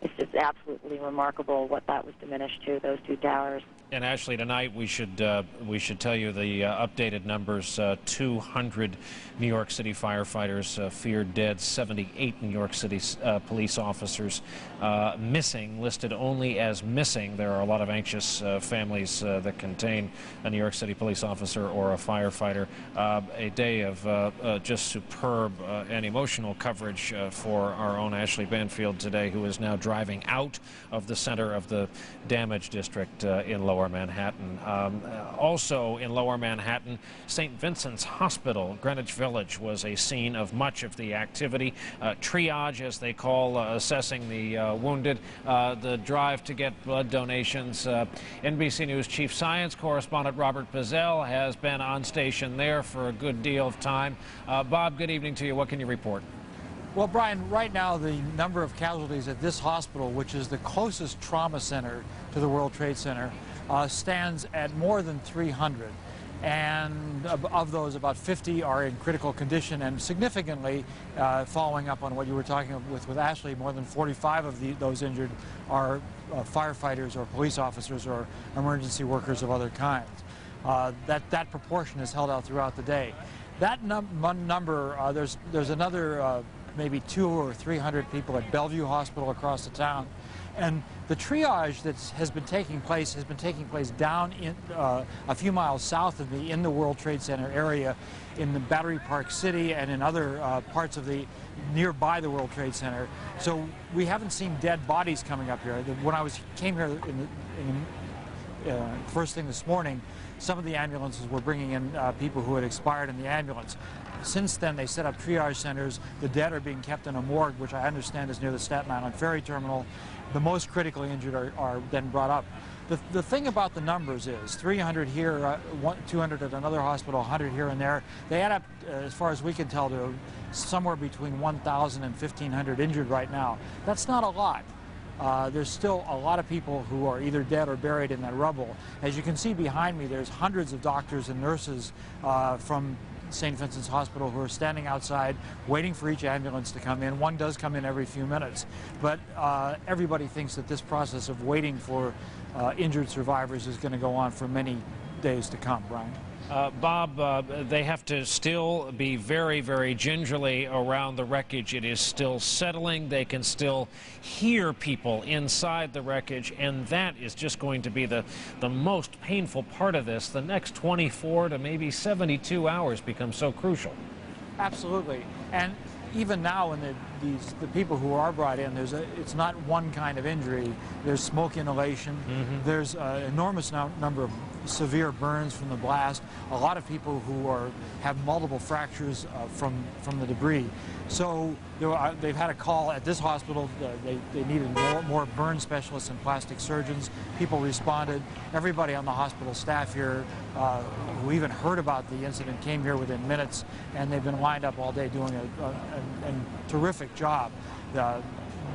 It's just absolutely remarkable what that was diminished to, those 2 towers. And Ashley, tonight we should tell you the updated numbers. 200 New York City firefighters feared dead, 78 New York City police officers missing, listed only as missing. There are a lot of anxious families that contain a New York City police officer or a firefighter. A day of just superb and emotional coverage for our own Ashley Banfield today, who is now driving out of the center of the damage district in Lower Manhattan. Also in Lower Manhattan, St. Vincent's Hospital, Greenwich Village, was a scene of much of the activity. Triage, as they call assessing the wounded, the drive to get blood donations. NBC News Chief Science Correspondent Robert Bazell has been on station there for a good deal of time. Bob, good evening to you. What can you report? Well, Brian, right now the number of casualties at this hospital, which is the closest trauma center to the World Trade Center, stands at more than 300. And of those, about 50 are in critical condition, and significantly, following up on what you were talking with Ashley, more than 45 of those injured are firefighters or police officers or emergency workers of other kinds. That proportion is held out throughout the day. That number, there's another maybe 200 or 300 people at Bellevue Hospital across the town. And the triage that has been taking place down in a few miles south of me in the World Trade Center area, in the Battery Park City and in other parts of the nearby the World Trade Center. So we haven't seen dead bodies coming up here. When I came here first thing this morning, some of the ambulances were bringing in people who had expired in the ambulance. Since then, they set up triage centers. The dead are being kept in a morgue, which I understand is near the Staten Island Ferry Terminal. The most critically injured are then brought up. The thing about the numbers is 300 here, 200 at another hospital, 100 here and there. They add up, as far as we can tell, to somewhere between 1,000 and 1,500 injured right now. That's not a lot. There's still a lot of people who are either dead or buried in that rubble. As you can see behind me, there's hundreds of doctors and nurses from St. Vincent's Hospital who are standing outside waiting for each ambulance to come in. One does come in every few minutes, but everybody thinks that this process of waiting for injured survivors is going to go on for many days to come. Brian? Bob, they have to still be very, very gingerly around the wreckage. It is still settling. They can still hear people inside the wreckage, and that is just going to be the most painful part of this. The next 24 to maybe 72 hours become so crucial. Absolutely. And even now, when the people who are brought in, it's not one kind of injury. There's smoke inhalation. Mm-hmm. There's an enormous number of severe burns from the blast. A lot of people who have multiple fractures from the debris. So they've had a call at this hospital. They needed more burn specialists and plastic surgeons. People responded. Everybody on the hospital staff here who even heard about the incident came here within minutes, and they've been lined up all day doing a terrific job.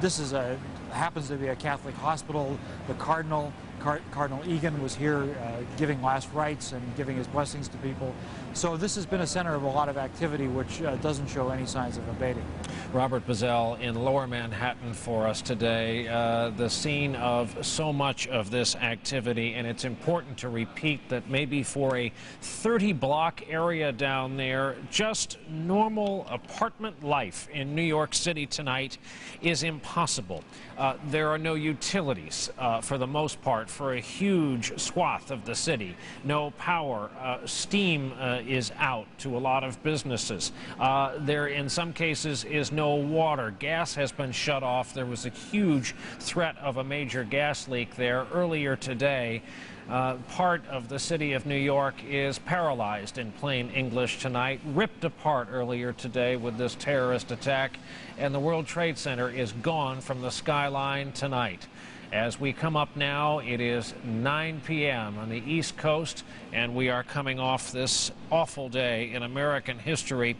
This happens to be a Catholic hospital. The Cardinal Egan was here giving last rites and giving his blessings to people. So this has been a center of a lot of activity, which doesn't show any signs of abating. Robert Bazell in Lower Manhattan for us today. The scene of so much of this activity, and it's important to repeat that maybe for a 30-block area down there, just normal apartment life in New York City tonight is impossible. There are no utilities for the most part apart for a huge swath of the city. No power. Steam is out to a lot of businesses. There, in some cases, is no water. Gas has been shut off. There was a huge threat of a major gas leak there earlier today. Part of the city of New York is paralyzed, in plain English, tonight, ripped apart earlier today with this terrorist attack, and the World Trade Center is gone from the skyline tonight. As we come up now, it is 9 p.m. on the East Coast, and we are coming off this awful day in American history.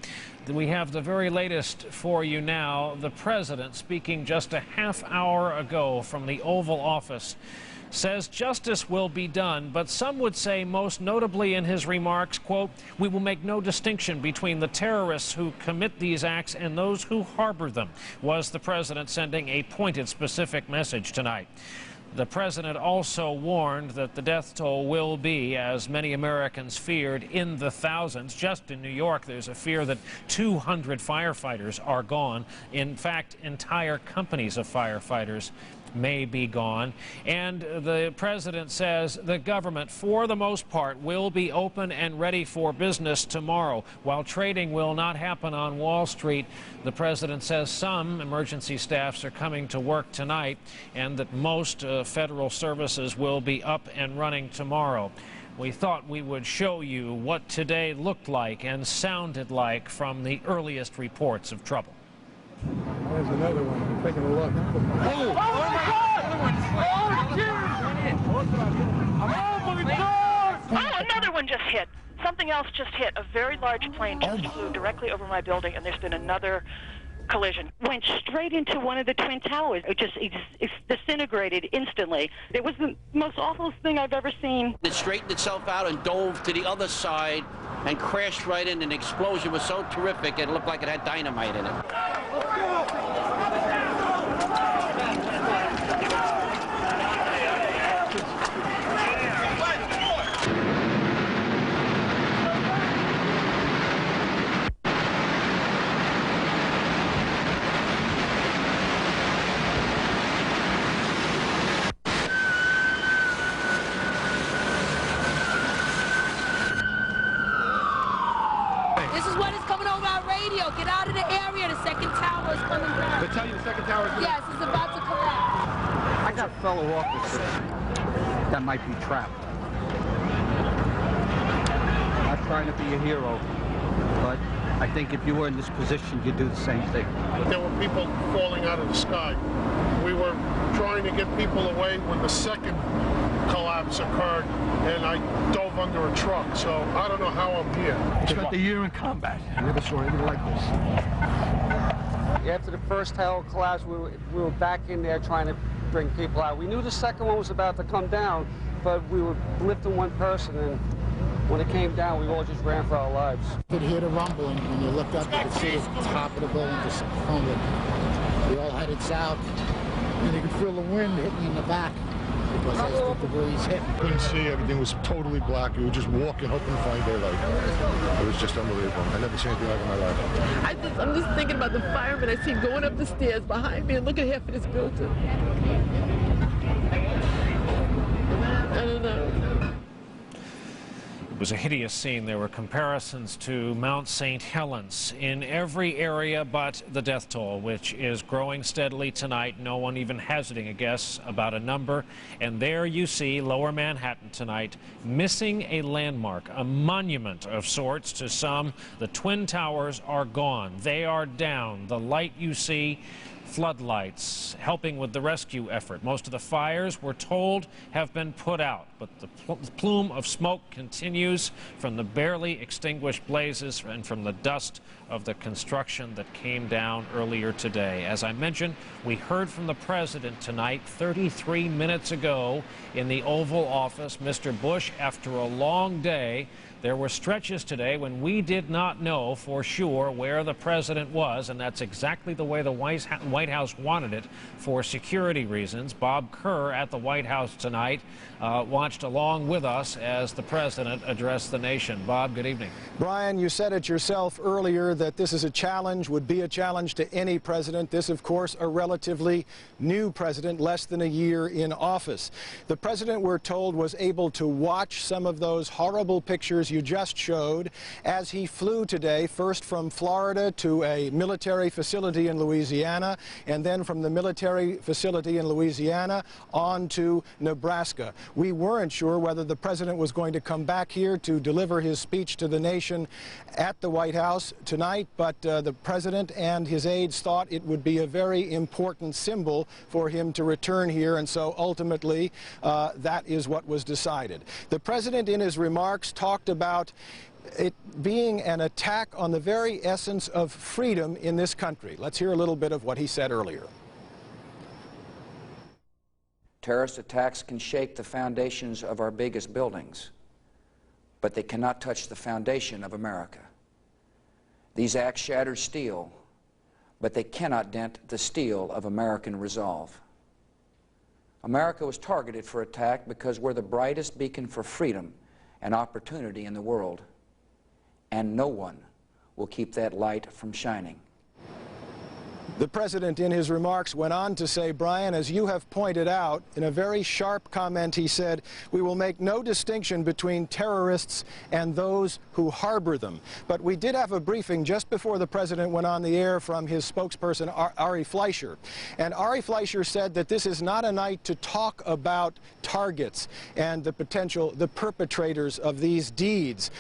We have the very latest for you now. The president, speaking just a half hour ago from the Oval Office, says justice will be done, but some would say, most notably in his remarks, quote, "We will make no distinction between the terrorists who commit these acts and those who harbor them," was the president sending a pointed, specific message tonight. The president also warned that the death toll will be, as many Americans feared, in the thousands. Just in New York, there's a fear that 200 firefighters are gone. In fact, entire companies of firefighters may be gone. And the president says the government, for the most part, will be open and ready for business tomorrow. While trading will not happen on Wall Street, the president says some emergency staffs are coming to work tonight, and that most federal services will be up and running tomorrow. We thought we would show you what today looked like and sounded like from the earliest reports of trouble. There's another one. I'm taking a look. Oh my God! Oh, another one just hit. Something else just hit. A very large plane just flew directly over my building, and there's been another collision. Went straight into one of the Twin Towers. It just disintegrated instantly. It was the most awful thing I've ever seen. It straightened itself out and dove to the other side and crashed right in. An explosion was so terrific it looked like it had dynamite in it. Get out of the area. The second tower is coming down. They tell you the second tower is coming down? Yes, it's about to collapse. I got fellow officers that might be trapped. I'm not trying to be a hero, but I think if you were in this position, you'd do the same thing. There were people falling out of the sky. We were trying to get people away when the second collapse occurred, and I dove under a truck, so I don't know how I'm here. I spent a year in combat. I never saw anything like this. After the first tower collapse, we were back in there trying to bring people out. We knew the second one was about to come down, but we were lifting one person, and when it came down, we all just ran for our lives. You could hear the rumbling. When you looked up, you could see the top of the building just crumbling. We all headed south, and you could feel the wind hitting in the back. Because as the debris hit. Couldn't see, everything was totally black. You were just walking, hoping to find daylight. It was just unbelievable. I never seen anything like it in my life. I'm just thinking about the firemen I see going up the stairs behind me and look at half of this building. I don't know. It was a hideous scene. There were comparisons to Mount St. Helens in every area but the death toll, which is growing steadily tonight. No one even hazarding a guess about a number. And there you see Lower Manhattan tonight, missing a landmark, a monument of sorts to some. The Twin Towers are gone. They are down. The light you see, floodlights helping with the rescue effort. Most of the fires, we're told, have been put out, but the plume of smoke continues from the barely extinguished blazes and from the dust of the construction that came down earlier today. As I mentioned, we heard from the president tonight 33 minutes ago in the Oval Office. Mr. Bush, after a long day, There were stretches today when we did not know for sure where the president was, and that's exactly the way the White House wanted it for security reasons. Bob Kerr at the White House tonight watched along with us as the president addressed the nation. Bob, good evening. Brian, you said it yourself earlier that this is a challenge, would be a challenge to any president. This, of course, a relatively new president, less than a year in office. The president, we're told, was able to watch some of those horrible pictures you just showed as he flew today, first from Florida to a military facility in Louisiana, and then from the military facility in Louisiana on to Nebraska. We weren't sure whether the president was going to come back here to deliver his speech to the nation at the White House tonight, but the president and his aides thought it would be a very important symbol for him to return here, and so ultimately that is what was decided. The president in his remarks talked about it being an attack on the very essence of freedom in this country. Let's hear a little bit of what he said earlier. Terrorist attacks can shake the foundations of our biggest buildings, but they cannot touch the foundation of America. These acts shatter steel, but they cannot dent the steel of American resolve. America was targeted for attack because we're the brightest beacon for freedom and opportunity in the world, and no one will keep that light from shining. The president in his remarks went on to say, Brian, as you have pointed out, in a very sharp comment, he said, we will make no distinction between terrorists and those who harbor them. But we did have a briefing just before the president went on the air from his spokesperson, Ari Fleischer. And Ari Fleischer said that this is not a night to talk about targets and the perpetrators of these deeds.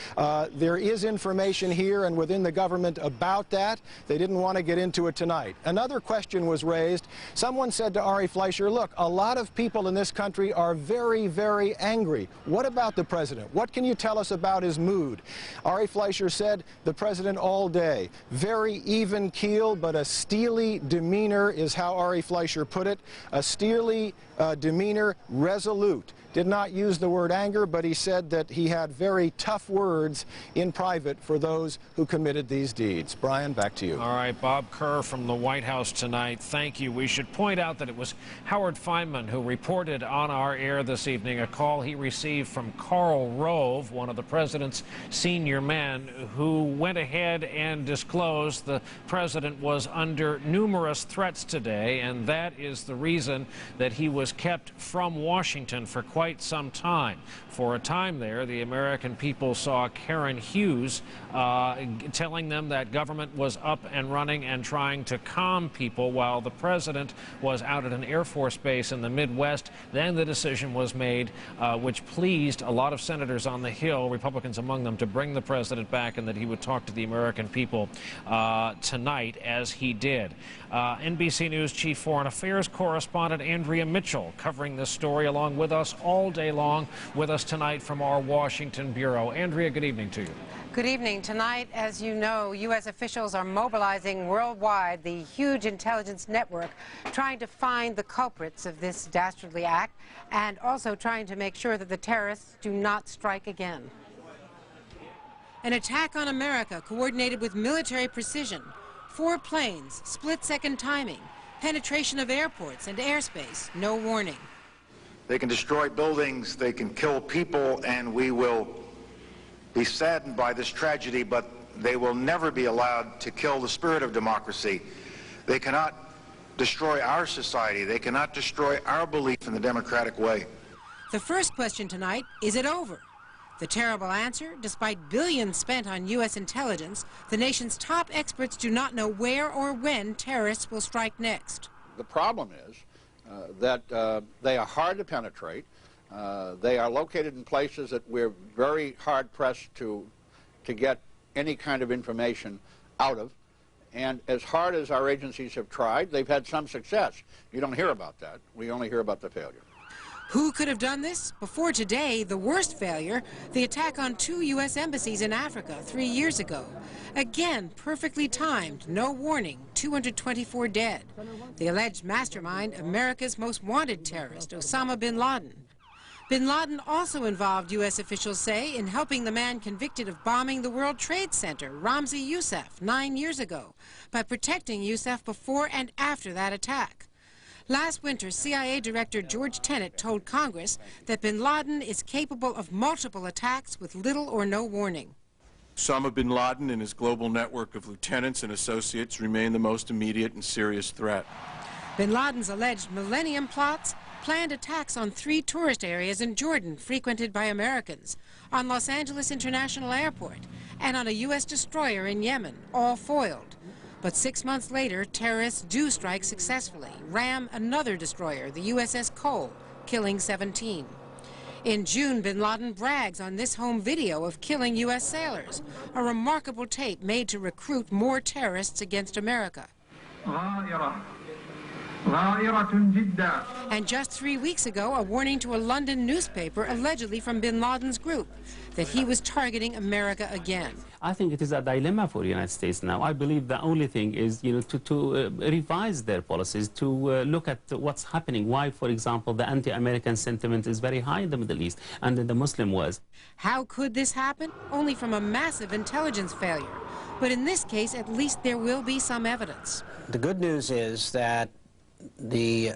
There is information here and within the government about that. They didn't want to get into it tonight. Another question was raised. Someone said to Ari Fleischer, look, a lot of people in this country are very, very angry. What about the president? What can you tell us about his mood? Ari Fleischer said the president all day. Very even keel, but a steely demeanor is how Ari Fleischer put it. A steely demeanor, resolute. Did not use the word anger, but he said that he had very tough words in private for those who committed these deeds. Brian, back to you. All right, Bob Kerr from the White House tonight. Thank you. We should point out that it was Howard Feynman who reported on our air this evening a call he received from Karl Rove, one of the president's senior men, who went ahead and disclosed the president was under numerous threats today, and that is the reason that he was kept from Washington for quite some time. For a time there, the American people saw Karen Hughes telling them that government was up and running and trying to calm people while the president was out at an Air Force base in the Midwest. Then the decision was made, which pleased a lot of senators on the Hill, Republicans among them, to bring the president back and that he would talk to the American people tonight, as he did. NBC News Chief Foreign Affairs Correspondent Andrea Mitchell covering this story along with us all day long, with us tonight from our Washington bureau. Andrea, good evening to you. Good evening. Tonight, as you know, U.S. officials are mobilizing worldwide the huge intelligence network, trying to find the culprits of this dastardly act and also trying to make sure that the terrorists do not strike again. An attack on America coordinated with military precision. 4 planes, split-second timing, penetration of airports and airspace, no warning. They can destroy buildings, they can kill people, and we will be saddened by this tragedy, but they will never be allowed to kill the spirit of democracy. They cannot destroy our society. They cannot destroy our belief in the democratic way. The first question tonight, is it over? The terrible answer, despite billions spent on U.S. intelligence, the nation's top experts do not know where or when terrorists will strike next. The problem is that they are hard to penetrate. They are located in places that we're very hard-pressed to get any kind of information out of. And as hard as our agencies have tried, they've had some success. You don't hear about that. We only hear about the failure. Who could have done this? Before today, the worst failure, the attack on 2 U.S. embassies in Africa 3 years ago. Again, perfectly timed, no warning, 224 dead. The alleged mastermind, America's most wanted terrorist, Osama bin Laden. Bin Laden also involved, U.S. officials say, in helping the man convicted of bombing the World Trade Center, Ramzi Youssef, 9 years ago, by protecting Youssef before and after that attack. Last winter, CIA Director George Tenet told Congress that bin Laden is capable of multiple attacks with little or no warning. Osama bin Laden and his global network of lieutenants and associates remain the most immediate and serious threat. Bin Laden's alleged Millennium plots planned attacks on 3 tourist areas in Jordan frequented by Americans, on Los Angeles International Airport, and on a U.S. destroyer in Yemen, all foiled. But 6 months later, terrorists do strike successfully, ram another destroyer, the USS Cole, killing 17. In June, bin Laden brags on this home video of killing U.S. sailors, a remarkable tape made to recruit more terrorists against America. And just 3 weeks ago, a warning to a London newspaper, allegedly from bin Laden's group, that he was targeting America again. I think it is a dilemma for the United States now. I believe the only thing is, to revise their policies, to look at what's happening. Why, for example, the anti-American sentiment is very high in the Middle East and in the Muslim world. How could this happen? Only from a massive intelligence failure. But in this case, at least there will be some evidence. The good news is that the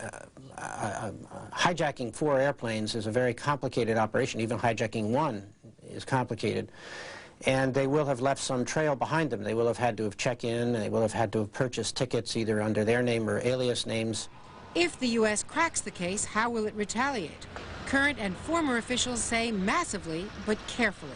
hijacking 4 airplanes is a very complicated operation. Even hijacking 1 is complicated. And they will have left some trail behind them. They will have had to have checked in, and they will have had to have purchased tickets either under their name or alias names. If the U.S. cracks the case, how will it retaliate? Current and former officials say massively, but carefully.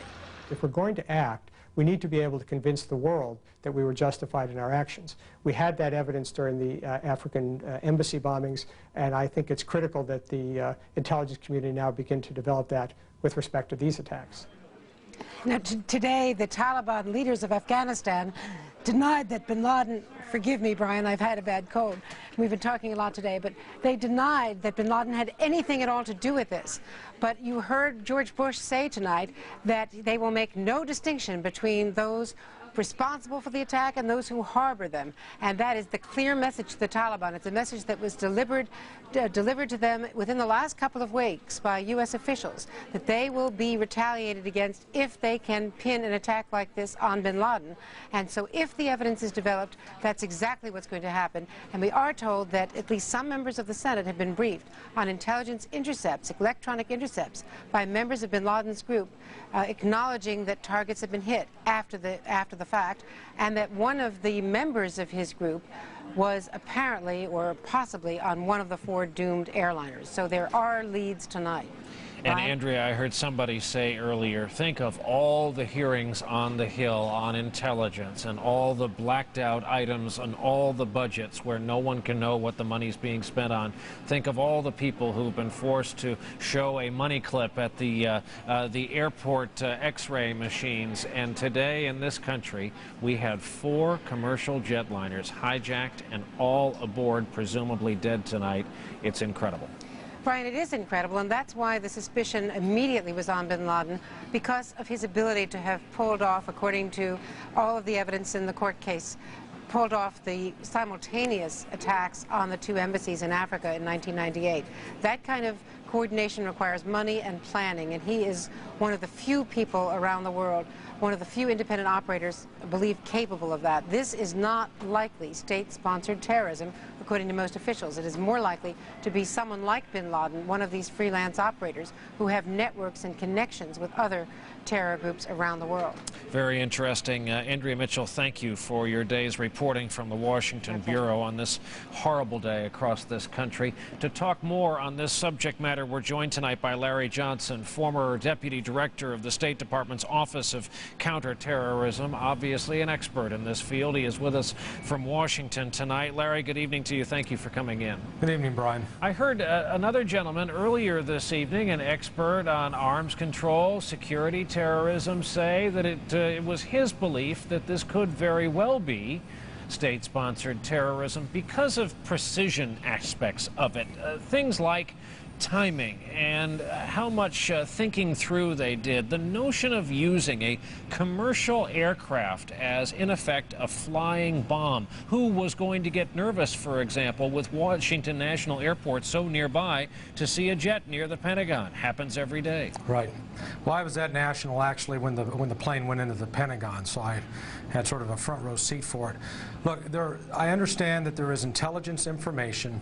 If we're going to act, we need to be able to convince the world that we were justified in our actions. We had that evidence during the African embassy bombings, and I think it's critical that the intelligence community now begin to develop that with respect to these attacks. Now, today, the Taliban leaders of Afghanistan denied that bin Laden, forgive me, Brian, I've had a bad cold. We've been talking a lot today, but they denied that bin Laden had anything at all to do with this. But you heard George Bush say tonight that they will make no distinction between those responsible for the attack and those who harbor them. And that is the clear message to the Taliban. It's a message that was delivered to them within the last couple of weeks by U.S. officials, that they will be retaliated against if they can pin an attack like this on bin Laden. And so if the evidence is developed, that's exactly what's going to happen. And we are told that at least some members of the Senate have been briefed on intelligence intercepts, electronic intercepts, by members of bin Laden's group, acknowledging that targets have been hit after the fact, and that one of the members of his group was apparently or possibly on one of the 4 doomed airliners. So there are leads tonight. And Andrea, I heard somebody say earlier, think of all the hearings on the Hill on intelligence and all the blacked out items and all the budgets where no one can know what the money's being spent on. Think of all the people who've been forced to show a money clip at the airport X-ray machines. And today in this country, we had 4 commercial jetliners hijacked and all aboard, presumably dead tonight. It's incredible. Brian, it is incredible, and that's why the suspicion immediately was on bin Laden, because of his ability to have pulled off, according to all of the evidence in the court case, pulled off the simultaneous attacks on the 2 embassies in Africa in 1998. That kind of coordination requires money and planning, and he is one of the few people around the world, one of the few independent operators believed capable of that. This is not likely state-sponsored terrorism, according to most officials. It is more likely to be someone like bin Laden, one of these freelance operators who have networks and connections with other terror groups around the world. Very interesting. Andrea Mitchell, thank you for your day's reporting from the Washington Bureau on this horrible day across this country. To talk more on this subject matter, we're joined tonight by Larry Johnson, former Deputy Director of the State Department's Office of Counterterrorism, obviously an expert in this field. He is with us from Washington tonight. Larry, good eevening to you. Thank you for coming in. Good evening, Brian. I heard another gentleman earlier this evening, an expert on arms control, security, terrorism, say that it was his belief that this could very well be state-sponsored terrorism because of precision aspects of it. Things like timing and how much thinking through they did. The notion of using a commercial aircraft as, in effect, a flying bomb. Who was going to get nervous, for example, with Washington National Airport so nearby to see a jet near the Pentagon? Happens every day. Right. Well, I was at National actually when the plane went into the Pentagon, so I had sort of a front row seat for it. Look, I understand that there is intelligence information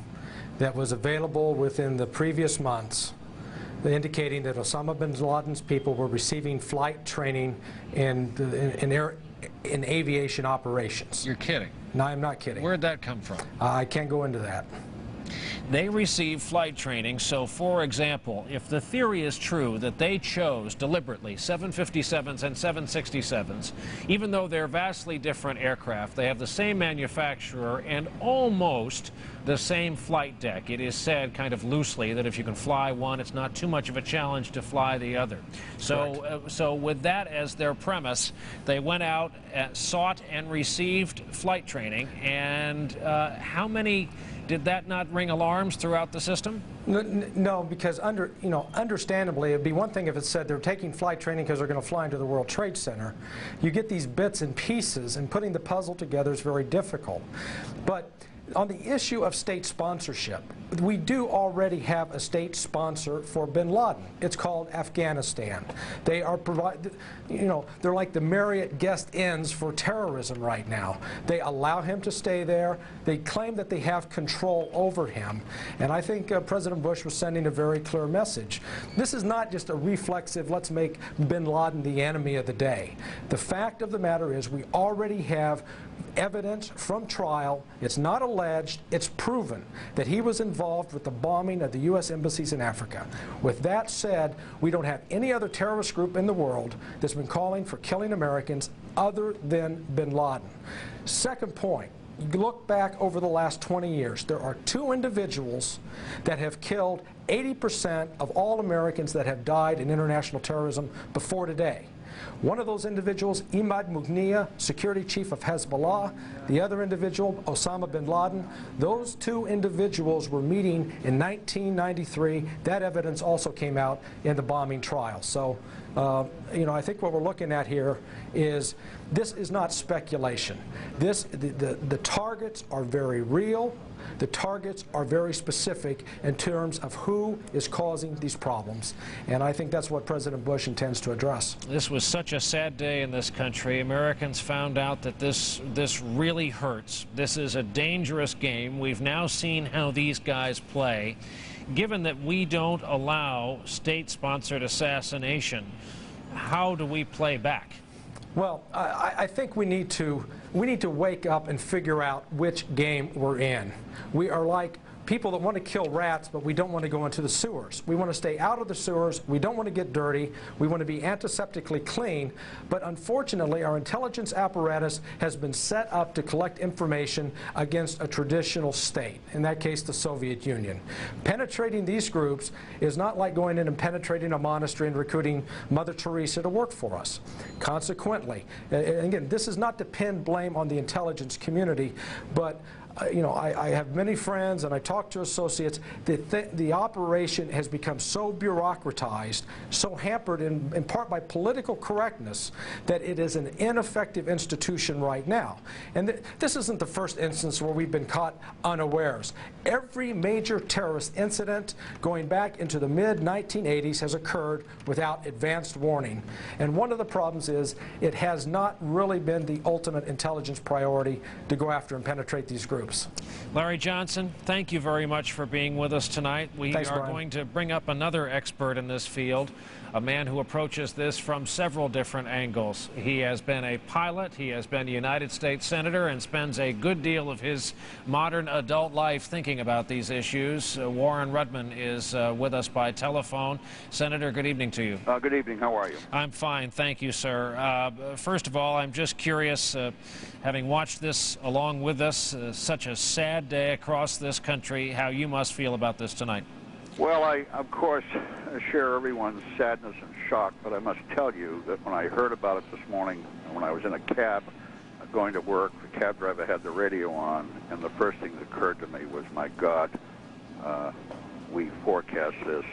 that was available within the previous months indicating that Osama bin Laden's people were receiving flight training in aviation operations. You're kidding. No, I'm not kidding. Where'd that come from? I can't go into that. They receive flight training, so for example, if the theory is true that they chose deliberately 757s and 767s, even though they're vastly different aircraft, they have the same manufacturer and almost the same flight deck. It is said kind of loosely that if you can fly one, it's not too much of a challenge to fly the other. So, so with that as their premise, they went out, sought and received flight training, and how many did that not ring alarms throughout the system? No, because understandably, it'd be one thing if it said they're taking flight training because they're going to fly into the World Trade Center. You get these bits and pieces, and putting the puzzle together is very difficult. But on the issue of state sponsorship, we do already have a state sponsor for bin Laden. It's called Afghanistan. They are they're like the Marriott guest inns for terrorism right now. They allow him to stay there. They claim that they have control over him. And I think President Bush was sending a very clear message. This is not just a reflexive, let's make bin Laden the enemy of the day. The fact of the matter is we already have evidence from trial. It's not alleged, it's proven that he was involved with the bombing of the U.S. embassies in Africa. With that said, we don't have any other terrorist group in the world that's been calling for killing Americans other than bin Laden. Second point, you look back over the last 20 years, there are 2 individuals that have killed 80% of all Americans that have died in international terrorism before today. One of those individuals, Imad Mughniya, security chief of Hezbollah. The other individual, Osama bin Laden. Those 2 individuals were meeting in 1993. That evidence also came out in the bombing trial. So, I think what we're looking at here is this is not speculation. The targets are very real. The targets are very specific in terms of who is causing these problems. And I think that's what President Bush intends to address. This was such a sad day in this country. Americans found out that this really hurts. This is a dangerous game. We've now seen how these guys play. Given that we don't allow state-sponsored assassination, how do we play back? Well, I think we need to wake up and figure out which game we're in. We are like people that want to kill rats, but we don't want to go into the sewers. We want to stay out of the sewers. We don't want to get dirty. We want to be antiseptically clean. But unfortunately, our intelligence apparatus has been set up to collect information against a traditional state, in that case, the Soviet Union. Penetrating these groups is not like going in and penetrating a monastery and recruiting Mother Teresa to work for us. Consequently, again, this is not to pin blame on the intelligence community, but I have many friends and I talk to associates that the operation has become so bureaucratized, so hampered in part by political correctness, that it is an ineffective institution right now. And this isn't the first instance where we've been caught unawares. Every major terrorist incident going back into the mid-1980s has occurred without advanced warning. And one of the problems is it has not really been the ultimate intelligence priority to go after and penetrate these groups. Larry Johnson, thank you very much for being with us tonight. We are going to bring up another expert in this field, a man who approaches this from several different angles. He has been a pilot, he has been a United States Senator, and spends a good deal of his modern adult life thinking about these issues. Warren Rudman is with us by telephone. Senator, good evening to you. Good evening. How are you? I'm fine. Thank you, sir. First of all, I'm just curious, having watched this along with us, such a sad day across this country, how you must feel about this tonight. Well, I, of course, share everyone's sadness and shock, but I must tell you that when I heard about it this morning, when I was in a cab going to work, the cab driver had the radio on, and the first thing that occurred to me was, my God, we forecast this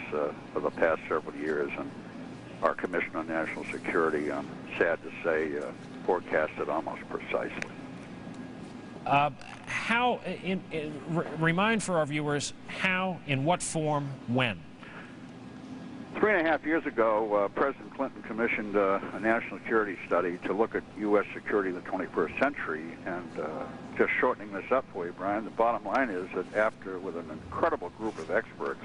for the past several years, and our Commission on National Security, I'm sad to say, forecasted almost precisely. Remind for our viewers, how, in what form, when? 3.5 years ago, President Clinton commissioned a national security study to look at U.S. security in the 21st century. And just shortening this up for you, Brian, the bottom line is that after, with an incredible group of experts,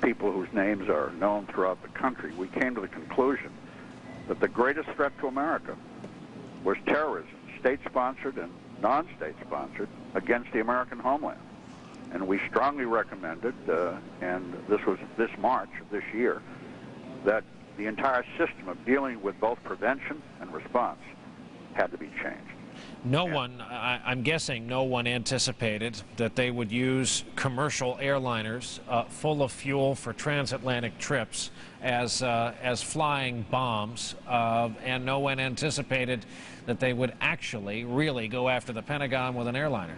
people whose names are known throughout the country, we came to the conclusion that the greatest threat to America was terrorism, state-sponsored and non-state-sponsored, against the American homeland. And we strongly recommended, and this was this March of this year, that the entire system of dealing with both prevention and response had to be changed. No one, I'm guessing no one anticipated that they would use commercial airliners full of fuel for transatlantic trips as flying bombs, and no one anticipated that they would actually really go after the Pentagon with an airliner.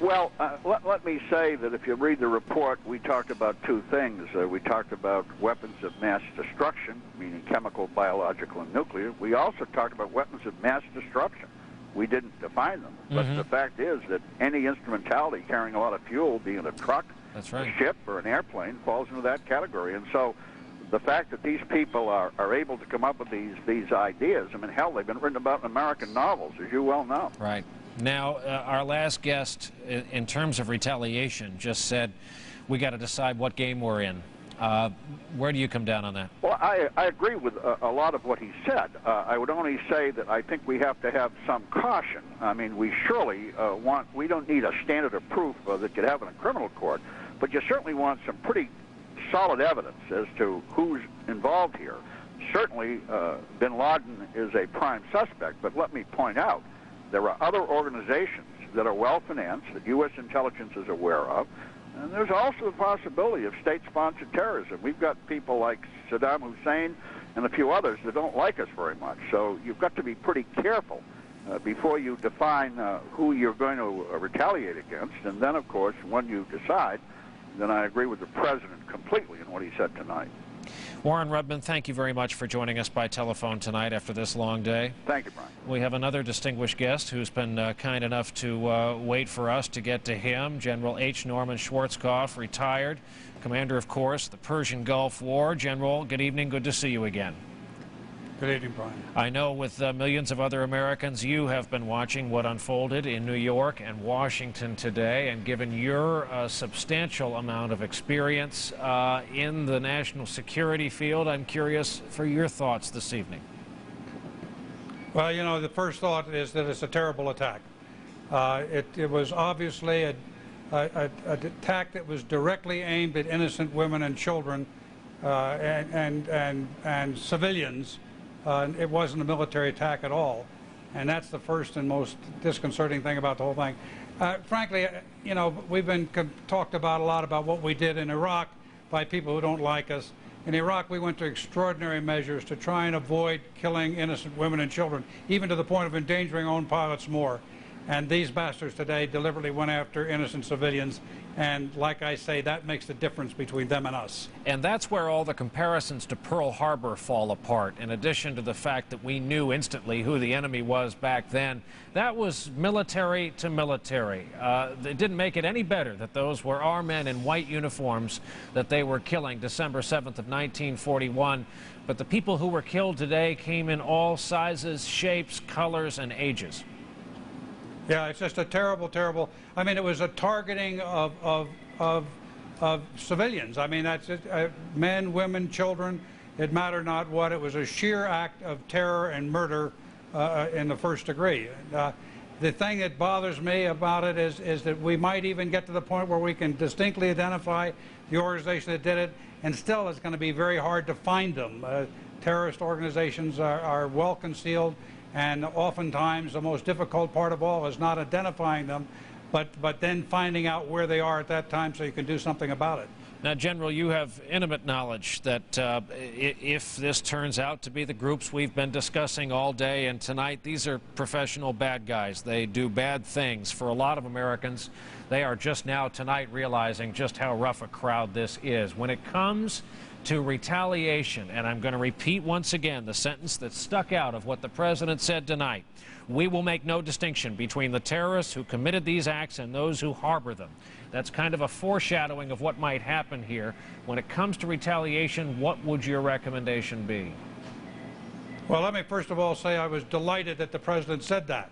Well, let me say that if you read the report, we talked about two things. We talked about weapons of mass destruction, meaning chemical, biological, and nuclear. We also talked about weapons of mass disruption. We didn't define them, but the fact is that any instrumentality carrying a lot of fuel, being a truck, that's right, a ship, or an airplane, falls into that category. And so the fact that these people are able to come up with these ideas, I mean, hell, they've been written about in American novels, as you well know. Right. Now, our last guest, in terms of retaliation, just said, we got to decide what game we're in. Where do you come down on that? Well, I agree with a lot of what he said. I would only say that I think we have to have some caution. I mean, we surely we don't need a standard of proof that could have in a criminal court, but you certainly want some pretty solid evidence as to who's involved here. Certainly, bin Laden is a prime suspect, but let me point out, there are other organizations that are well-financed, that U.S. intelligence is aware of, and there's also the possibility of state-sponsored terrorism. We've got people like Saddam Hussein and a few others that don't like us very much. So you've got to be pretty careful before you define who you're going to retaliate against. And then, of course, when you decide, then I agree with the President completely in what he said tonight. Warren Rudman, thank you very much for joining us by telephone tonight after this long day. Thank you, Brian. We have another distinguished guest who's been kind enough to wait for us to get to him. General H. Norman Schwarzkopf, retired, commander, of course, the Persian Gulf War. General, good evening. Good to see you again. Good evening, Brian. I know with millions of other Americans, you have been watching what unfolded in New York and Washington today, and given your substantial amount of experience in the national security field, I'm curious for your thoughts this evening. Well, you know, the first thought is that it's a terrible attack. It was obviously an attack that was directly aimed at innocent women and children and civilians. It wasn't a military attack at all, and that's the first and most disconcerting thing about the whole thing. Frankly, you know, we've been talked about a lot about what we did in Iraq by people who don't like us. In Iraq, we went to extraordinary measures to try and avoid killing innocent women and children, even to the point of endangering our own pilots more. And these bastards today deliberately went after innocent civilians, and like I say, that makes the difference between them and us. And that's where all the comparisons to Pearl Harbor fall apart. In addition to the fact that we knew instantly who the enemy was back then, that was military to military. It didn't make it any better that those were our men in white uniforms that they were killing December 7th of 1941. But the people who were killed today came in all sizes, shapes, colors, and ages. Yeah, it's just a terrible, terrible. I mean, it was a targeting of civilians. I mean, that's it, men, women, children. It mattered not what. It was a sheer act of terror and murder in the first degree. The thing that bothers me about it is that we might even get to the point where we can distinctly identify the organization that did it, and still it's going to be very hard to find them. Terrorist organizations are well concealed. And oftentimes the most difficult part of all is not identifying them, but then finding out where they are at that time so you can do something about it. Now, General, you have intimate knowledge that if this turns out to be the groups we've been discussing all day and tonight, these are professional bad guys. They do bad things. For a lot of Americans, they are just now tonight realizing just how rough a crowd this is. When it comes to retaliation, and I'm going to repeat once again the sentence that stuck out of what the president said tonight, we will make no distinction between the terrorists who committed these acts and those who harbor them. That's kind of a foreshadowing of what might happen here. When it comes to retaliation, what would your recommendation be? Well, let me first of all say I was delighted that the president said that.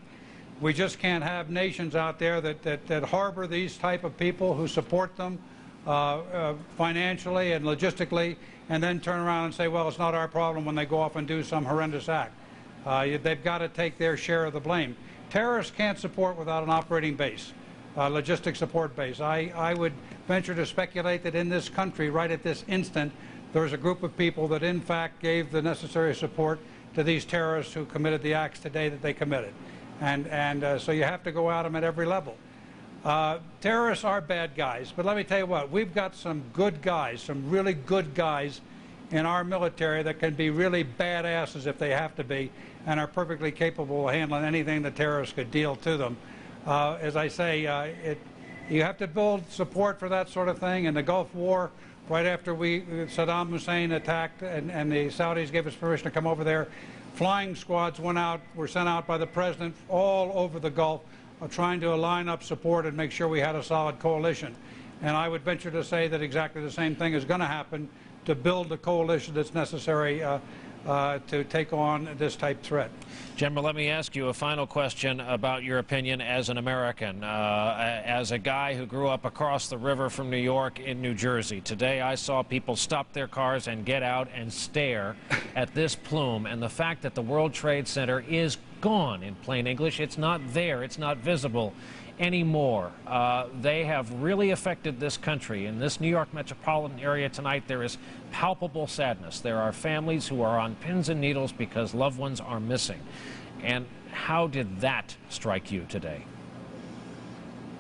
We just can't have nations out there that harbor these type of people, who support them financially and logistically, and then turn around and say, well, it's not our problem when they go off and do some horrendous act. They've got to take their share of the blame. Terrorists can't support without an operating base. Logistic support base. I would venture to speculate that in this country, right at this instant, there's a group of people that in fact gave the necessary support to these terrorists who committed the acts today that they committed. And so you have to go at them at every level. Terrorists are bad guys, but let me tell you what, we've got some good guys, some really good guys in our military that can be really badasses if they have to be, and are perfectly capable of handling anything the terrorists could deal to them. As I say, you have to build support for that sort of thing. In the Gulf War, right after Saddam Hussein attacked and the Saudis gave us permission to come over there, flying squads were sent out by the president all over the Gulf, trying to line up support and make sure we had a solid coalition. And I would venture to say that exactly the same thing is going to happen to build the coalition that's necessary to take on this type threat. General, let me ask you a final question about your opinion as an American, as a guy who grew up across the river from New York in New Jersey. Today I saw people stop their cars and get out and stare at this plume, and the fact that the World Trade Center is gone, in plain English. It's not there. It's not visible anymore. They have really affected this country. In this New York metropolitan area tonight, there is palpable sadness. There are families who are on pins and needles because loved ones are missing. And how did that strike you today?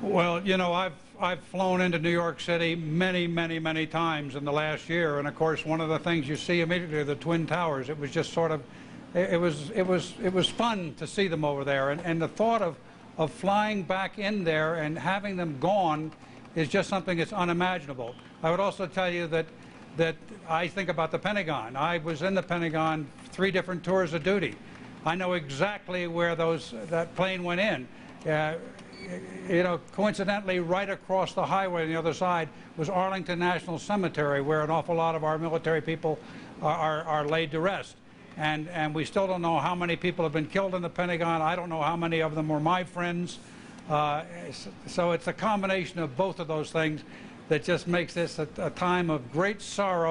Well, you know, I've flown into New York City many times in the last year, and of course one of the things you see immediately are the Twin Towers. It was just sort of, it was fun to see them over there, and the thought of flying back in there and having them gone is just something that's unimaginable. I would also tell you that I think about the Pentagon. I was in the Pentagon 3 different tours of duty. I know exactly where that plane went in. You know, coincidentally, right across the highway on the other side was Arlington National Cemetery, where an awful lot of our military people are laid to rest. And we still don't know how many people have been killed in the Pentagon. I don't know how many of them were my friends. So it's a combination of both of those things that just makes this a time of great sorrow.